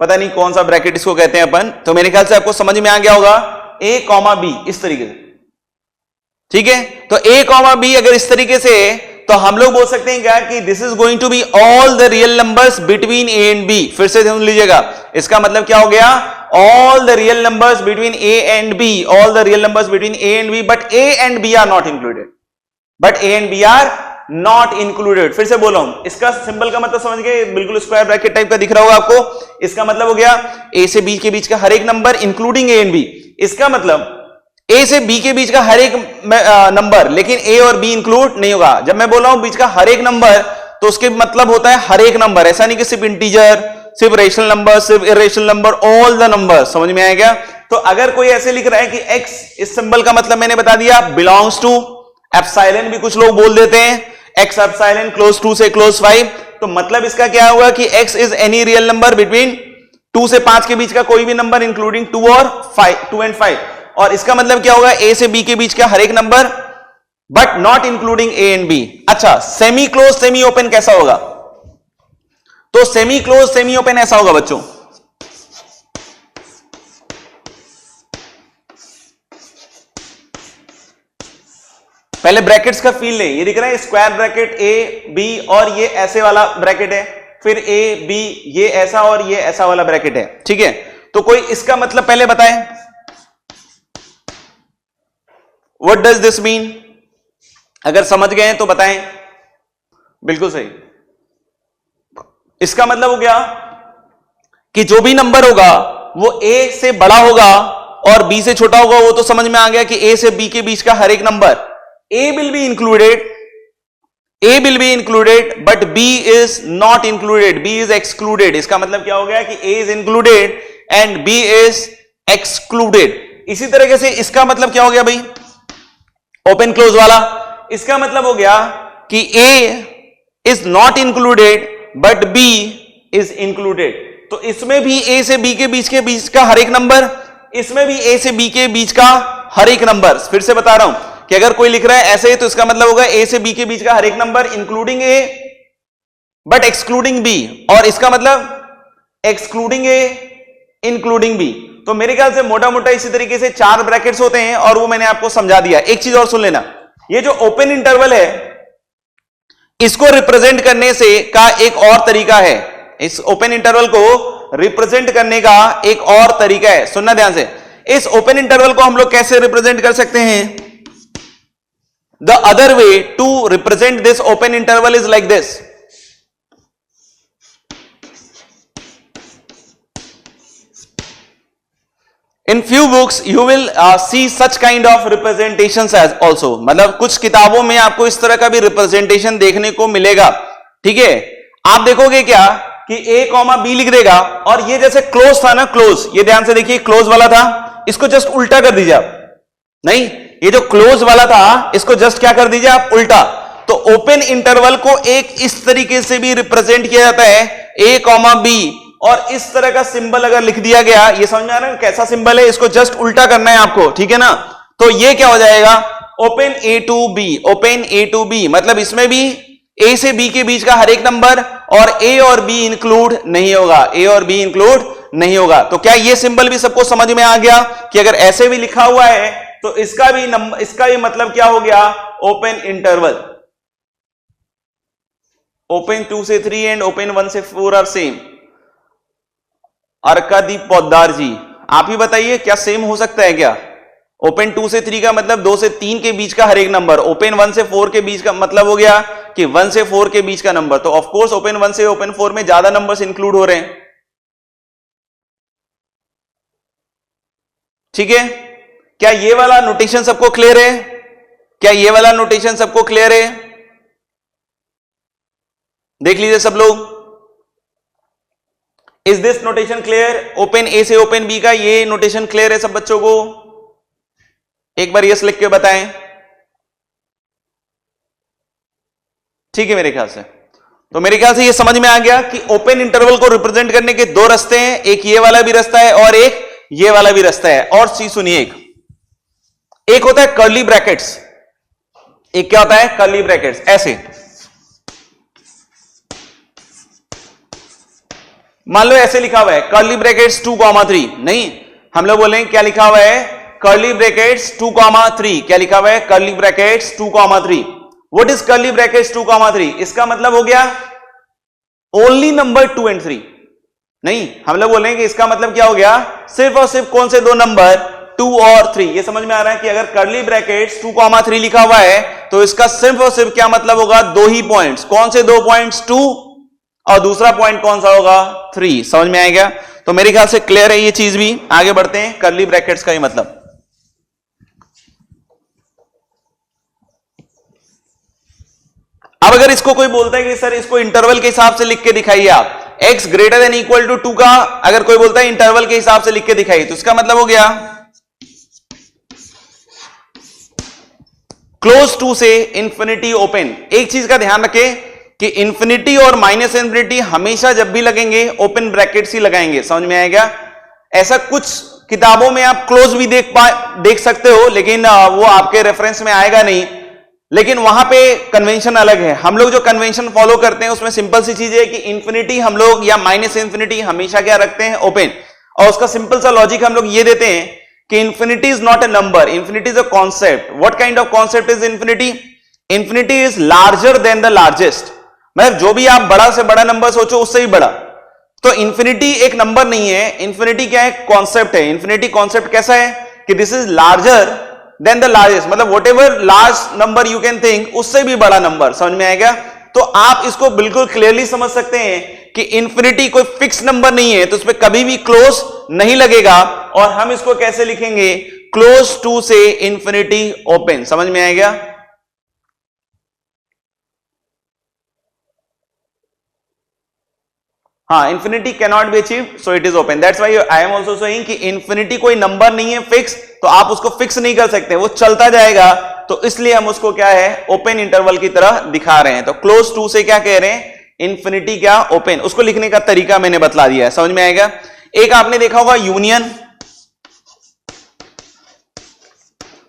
पता नहीं कौन सा ब्रैकेट इसको कहते हैं अपन, तो मेरे ख्याल से आपको समझ में आ गया होगा, a कॉमा बी इस तरीके से, ठीक है। तो a कॉमा बी अगर इस तरीके से, तो हम लोग बोल सकते हैं क्या कि this is going to be all the real numbers between a and b। फिर से सुन लीजिएगा, इसका मतलब क्या हो गया, all the real numbers between a and b, all the real numbers between a and b, but a and b are not included, but a and b are not included. फिर से बोलो, इसका सिंबल का मतलब समझ गए, बिल्कुल square bracket type का दिख रहा होगा आपको। इसका मतलब हो गया a से b के बीच का हर एक number including a and b। इसका मतलब ए से बी के बीच का हर एक नंबर, लेकिन ए और बी इंक्लूड नहीं होगा। जब मैं बोल रहा हूं बीच का हर एक नंबर, तो उसके मतलब होता है हर एक नंबर, ऐसा नहीं कि सिर्फ इंटीजर, सिर्फ रेशनल नंबर, सिर्फ irrational number, all the number. समझ में आएगा? तो अगर कोई ऐसे लिख रहा है कि x, इस सिंबल का मतलब मैंने बता दिया बिलोंग्स टू एप्सिलॉन, भी कुछ लोग बोल देते हैं, x एप्सिलॉन क्लोज 2 से क्लोज 5, तो मतलब इसका क्या हुआ कि x is any real number between 2 से 5 के बीच का कोई भी नंबर इंक्लूडिंग 2 एंड 5। और इसका मतलब क्या होगा? a से b के बीच का हर एक number but not including a and b। अच्छा, सेमी क्लोज सेमी ओपन कैसा होगा? तो सेमी क्लोज सेमी ओपन ऐसा होगा बच्चों, पहले ब्रैकेट्स का फील लें। ये दिख रहा है स्क्वायर ब्रैकेट a b, और ये ऐसे वाला ब्रैकेट है, फिर a b, ये ऐसा और ये ऐसा वाला ब्रैकेट है, ठीक है? तो कोई इसका मतलब पहले बताएं, व्हाट डज दिस मीन? अगर समझ गए तो बताएं। बिल्कुल सही। इसका मतलब हो गया कि जो भी नंबर होगा वो a से बड़ा होगा और b से छोटा होगा। वो तो समझ में आ गया कि a से b के बीच का हर एक number a will be included but b is not included, b is excluded। इसका मतलब क्या हो गया कि a is included and b is excluded। इसी तरीके से इसका मतलब क्या हो गया भाई, ओपन क्लोज वाला? इसका मतलब हो गया कि a is not included but b is included। तो इसमें भी a से b के बीच का हर एक नंबर, इसमें भी a से b के बीच का हर एक नंबर। फिर से बता रहा हूं कि अगर कोई लिख रहा है ऐसे, तो इसका मतलब होगा a से b के बीच का हर एक number including a but excluding b, और इसका मतलब एक्सक्लूडिंग a इंक्लूडिंग b। तो मेरे ख्याल से मोटा मोटा इसी तरीके से 4 ब्रैकेट्स होते हैं, और वो मैंने आपको समझा दिया। एक चीज और सुन लेना, ये जो ओपन इंटरवल है इसको रिप्रेजेंट करने से का एक और तरीका है। इस ओपन इंटरवल को रिप्रेजेंट करने का एक और तरीका है, सुनना ध्यान से। इस ओपन इंटरवल को हम लोग कैसे रिप्रेजेंट कर सकते हैं? The other way to represent this open interval is like this. In few books you will see such kind of representations as also। मतलब कुछ किताबों में आपको इस तरह का भी रिप्रेजेंटेशन देखने को मिलेगा, ठीक है? आप देखोगे क्या कि a कॉमा b लिख देगा, और ये जैसे क्लोज था ना, क्लोज, ये ध्यान से देखिए क्लोज वाला था, इसको जस्ट उल्टा कर दीजिए आप। नहीं, ये जो क्लोज वाला था इसको जस्ट क्या कर दीजिए आप, उल्टा। तो ओपन इंटरवल को एक इस तरीके से भी रिप्रेजेंट किया जाता है, a कॉमा b, और इस तरह का सिंबल अगर लिख दिया गया, ये समझ में आ रहा है कैसा सिंबल है? इसको जस्ट उल्टा करना है आपको, ठीक है ना? तो ये क्या हो जाएगा, open a to b, open a to b, मतलब इसमें भी a से b के बीच का हर एक नंबर, और a और b इंक्लूड नहीं होगा, a और b इंक्लूड नहीं होगा। तो क्या ये सिंबल भी सबको समझ में आ गया कि अगर ऐसे भी लिखा हुआ है तो इसका भी मतलब क्या हो गया, ओपन इंटरवल। ओपन 2 से 3 एंड ओपन 1 से 4 आर सेम। अर्कादीप पोद्दार जी, आप ही बताइए क्या सेम हो सकता है क्या? ओपन 2 से 3 का मतलब 2 से 3 के बीच का हर एक नंबर, ओपन 1 से 4 के बीच का मतलब हो गया कि 1 से 4 के बीच का नंबर। तो ऑफ कोर्स ओपन 1 से ओपन 4 में ज्यादा नंबर्स इंक्लूड हो रहे हैं, ठीक है? क्या ये वाला नोटेशन सबको क्लियर है? क्या ये वाला नोटेशन सबको क्लियर है? देख लीजिए सब लोग, is this notation clear? Open A से ओपन बी का ये नोटेशन क्लियर है सब बच्चों को? एक बार यस लिख के बताएं। ठीक है मेरे ख्याल से। तो मेरे ख्याल से ये समझ में आ गया कि ओपन इंटरवल को रिप्रेजेंट करने के 2 रास्ते हैं, एक ये वाला भी रास्ता है और एक ये वाला भी रास्ता है। और चीज सुनिए, एक होता है कर्ली ब्रैकेट्स, एक क्या होता है, कर्ली ब्रैकेट्स। ऐसे मान लो ऐसे लिखा हुआ है कर्ली ब्रैकेट्स 2,3, नहीं, हम लोग बोलेंगे क्या लिखा हुआ है, कर्ली ब्रैकेट्स 2,3। क्या लिखा हुआ है, curly brackets 2,3। What is curly brackets 2,3? इसका मतलब हो गया ओनली नंबर 2 एंड 3। नहीं, हम लोग बोलेंगे इसका मतलब क्या हो गया, सिर्फ और सिर्फ कौन से 2 नंबर, 2 और 3। ये समझ में आ रहा है कि अगर कर्ली ब्रैकेट्स 2,3 लिखा हुआ है तो इसका सिर्फ और सिर्फ क्या मतलब होगा, 2 ही पॉइंट्स। कौन से 2 पॉइंट्स, 2, और दूसरा पॉइंट कौन सा होगा, 3। समझ में आएगा? तो मेरे ख्याल से क्लियर है ये चीज भी। आगे बढ़ते हैं, कर्ली ब्रैकेट्स का ही मतलब। अब अगर इसको कोई बोलता है कि सर इसको इंटरवल के हिसाब से लिख के दिखाइए आप, x greater than equal to 2 का अगर कोई बोलता है इंटरवल के हिसाब से लिख के दिखाइए, तो इसका मतलब हो गया क्लोज टू से इंफिनिटी ओपन। एक चीज का ध्यान रखें कि इंफिनिटी और माइनस इंफिनिटी हमेशा जब भी लगेंगे ओपन ब्रैकेट्स ही लगाएंगे, समझ में आएगा। ऐसा कुछ किताबों में आप क्लोज भी देख सकते हो, लेकिन वो आपके रेफरेंस में आएगा नहीं, लेकिन वहां पे कन्वेंशन अलग है। हम लोग जो कन्वेंशन फॉलो करते हैं उसमें सिंपल सी चीज है कि इंफिनिटी हम लोग या माइनस इंफिनिटी हमेशा क्या रखते हैं, ओपन। और उसका सिंपल सा लॉजिक हम लोग ये देते हैं कि infinity is not a number, infinity is a concept. What kind of concept is infinity? Infinity is larger than the largest, मतलब जो भी आप बड़ा से बड़ा नंबर सोचो उससे ही बड़ा। तो इंफिनिटी एक नंबर नहीं है, इंफिनिटी क्या है, कॉन्सेप्ट है। इंफिनिटी कॉन्सेप्ट कैसा है कि this is larger than the largest, मतलब whatever large number you can think, उससे भी बड़ा नंबर, समझ में आएगा। तो आप इसको बिल्कुल क्लियरली समझ सकते हैं कि इंफिनिटी कोई फिक्स नंबर नहीं है, तो उस पर कभी भी क्लोज नहीं लगेगा। और हम इसको कैसे लिखेंगे, क्लोज टू से इंफिनिटी ओपन, समझ में आएगा। हाँ, infinity can not be achieve so it is open, that's why I am also saying कि इंफिनिटी कोई नंबर नहीं है फिक्स, तो आप उसको फिक्स नहीं कर सकते, वो चलता जाएगा। तो इसलिए हम उसको क्या है, ओपन इंटरवल की तरह दिखा रहे हैं। तो क्लोज टू से क्या कह रहे हैं, इंफिनिटी क्या, ओपन। उसको लिखने का तरीका मैंने बतला दिया है, समझ में आएगा। एक आपने देखा होगा यूनियन,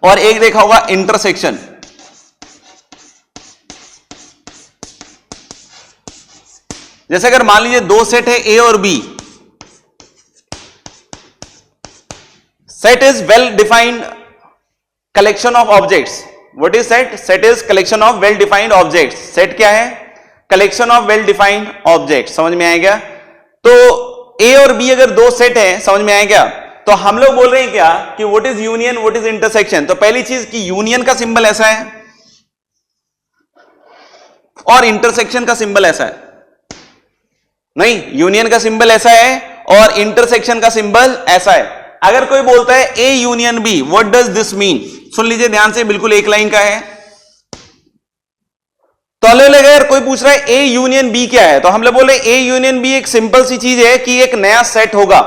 और एक देखा होगा इंटरसेक्शन। जैसे अगर मान लीजिए दो सेट है ए और B, set is well defined collection of objects. What is set? Set is collection of well defined objects. Set क्या है? Collection of well defined object, समझ में आएगा। तो ए और बी अगर दो सेट है, समझ में आएगा, तो हम लोग बोल रहे हैं क्या कि what is union, what is intersection. तो पहली चीज कि यूनियन का सिंबल ऐसा है और इंटरसेक्शन का सिंबल ऐसा है। नहीं, यूनियन का सिंबल ऐसा है और इंटरसेक्शन का सिंबल ऐसा है। अगर कोई बोलता है A union B, what does this mean? सुन लीजिए ध्यान से, बिल्कुल एक लाइन का है। तो अगर कोई पूछ रहा है ए यूनियन बी क्या है, तो हम लोग बोले ए यूनियन बी एक सिंपल सी चीज है कि एक नया सेट होगा।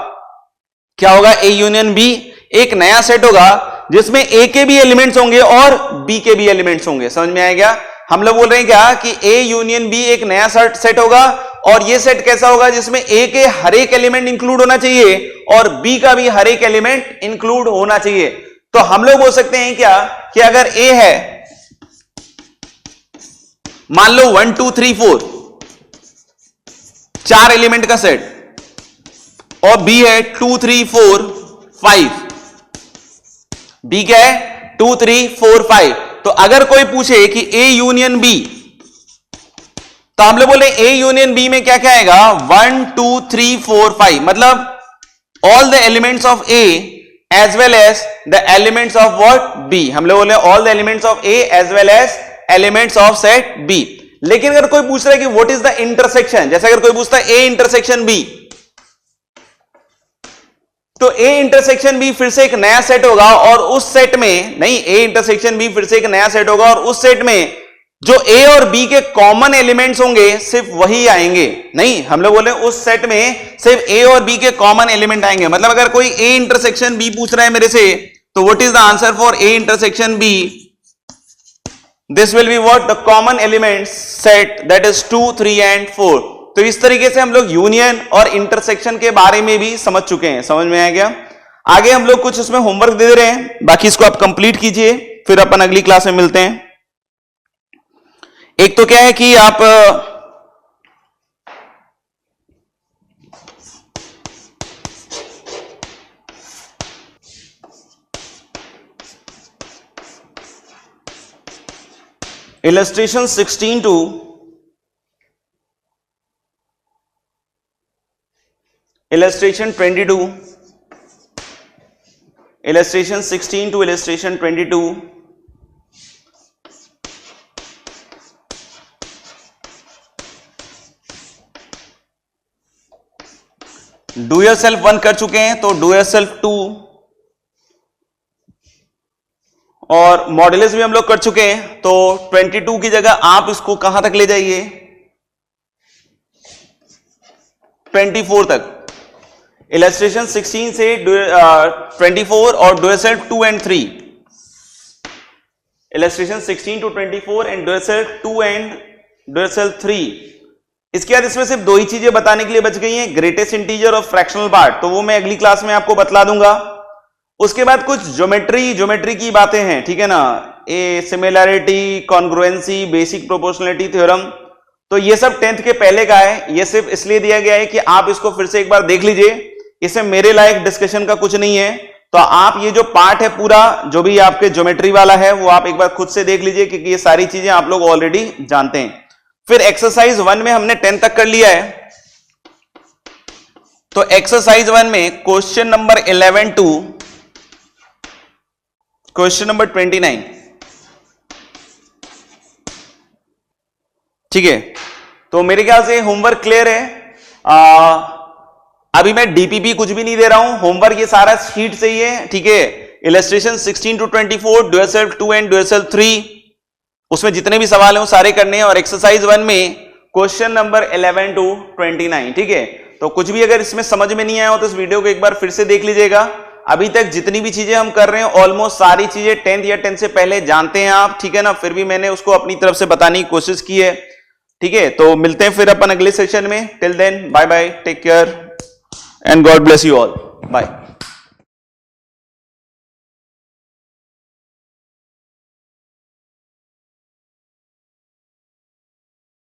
क्या होगा? ए यूनियन बी एक नया सेट होगा जिसमें ए के भी एलिमेंट्स होंगे और बी के भी एलिमेंट्स होंगे, समझ में आएगा। हम लोग बोल रहे हैं क्या कि ए यूनियन बी एक नया सेट होगा, और ये सेट कैसा होगा जिसमें ए के हर एक एलिमेंट इंक्लूड होना चाहिए और बी का भी हर एक एलिमेंट इंक्लूड होना चाहिए। तो हम लोग बोल सकते हैं क्या कि अगर ए है, मान लो 1 2 3 4 चार एलिमेंट का सेट, और बी है 2 3 4 5, बी क्या है 2 3 4 5। तो अगर कोई पूछे कि ए यूनियन बी, तो हम लोग बोले ए यूनियन बी में क्या क्या आएगा, 1 2 3 4 5, मतलब all the elements of A as well as the elements of what, B. हम लोग बोले all the elements of A as well as elements of set B. लेकिन अगर कोई पूछ रहा है कि व्हाट इज द इंटरसेक्शन, जैसे अगर कोई पूछता है ए इंटरसेक्शन बी, तो ए इंटरसेक्शन बी फिर से एक नया सेट होगा, और उस सेट में नहीं, ए इंटरसेक्शन बी फिर से एक नया सेट होगा, और उस सेट में जो ए और बी के कॉमन एलिमेंट्स होंगे सिर्फ वही आएंगे। नहीं, हम लोग बोले उस सेट में सिर्फ ए और बी के कॉमन एलिमेंट आएंगे। मतलब अगर कोई ए इंटरसेक्शन बी पूछ रहा है मेरे से, तो what is the answer for A intersection B? This will be what, the common element set that is 2 3 and 4। तो इस तरीके से हम लोग यूनियन और इंटरसेक्शन के बारे में भी समझ चुके हैं, समझ में आ गया। आगे हम लोग कुछ उसमें होमवर्क दे रहे हैं, बाकी इसको आप कंप्लीट कीजिए, फिर अपन अगली क्लास में मिलते हैं। एक तो क्या है कि आप illustration 16 to illustration 22, illustration 16 to illustration 22, do yourself 1 कर चुके हैं, तो डू योर सेल्फ 2 और मॉडुलस भी हम लोग कर चुके हैं, तो 22 की जगह आप इसको कहां तक ले जाइए, 24 तक। इलस्ट्रेशन 16 से 24 और dual self 2 and 3, illustration 16 to 24 and dual self 2 and dual self 3। इसके बाद इसमें सिर्फ दो ही चीजें बताने के लिए बच गई हैं, ग्रेटेस्ट इंटीजर और फ्रैक्शनल पार्ट, तो वो मैं अगली क्लास में आपको बतला दूंगा। उसके बाद कुछ ज्योमेट्री की बातें हैं, ठीक है ना, A similarity, congruency, basic proportionality theorem, तो ये सब 10th के पहले का है। ये सिर्फ इसलिए दिया गया है कि आप इसको फिर से एक बार देख लीजिए, इसमें मेरे लायक डिस्कशन का कुछ नहीं है। तो आप ये जो पार्ट है पूरा जो भी आपके ज्योमेट्री वाला है वो आप एक बार खुद से देख लीजिए, क्योंकि ये सारी चीजें आप लोग ऑलरेडी जानते हैं। फिर एक्सरसाइज 1 में हमने 10 तक कर लिया है, तो एक्सरसाइज 1 में question number 11 to question number 29, ठीक है। तो मेरे ख्याल से होमवर्क क्लियर है। अभी मैं डीपीपी कुछ भी नहीं दे रहा हूं, होमवर्क ये सारा शीट से ही है, ठीक है। Illustration 16 to 24, dual self 2 and dual self 3, उसमें जितने भी सवाल हैं वो सारे करने हैं। और एक्सरसाइज 1 में क्वेश्चन नंबर 11 to 29, ठीक है। तो कुछ भी अगर इसमें समझ में नहीं आया हो तो इस वीडियो को एक बार फिर से देख लीजिएगा। अभी तक जितनी भी चीजें हम कर रहे हैं ऑलमोस्ट सारी चीजें 10th या 10 से पहले जानते हैं आप, ठीक है ना, फिर भी मैंने उसको अपनी तरफ से बताने की कोशिश की है, ठीक है। तो मिलते हैं फिर अपन अगले सेशन में। Till then bye bye, take care and God bless you all, bye.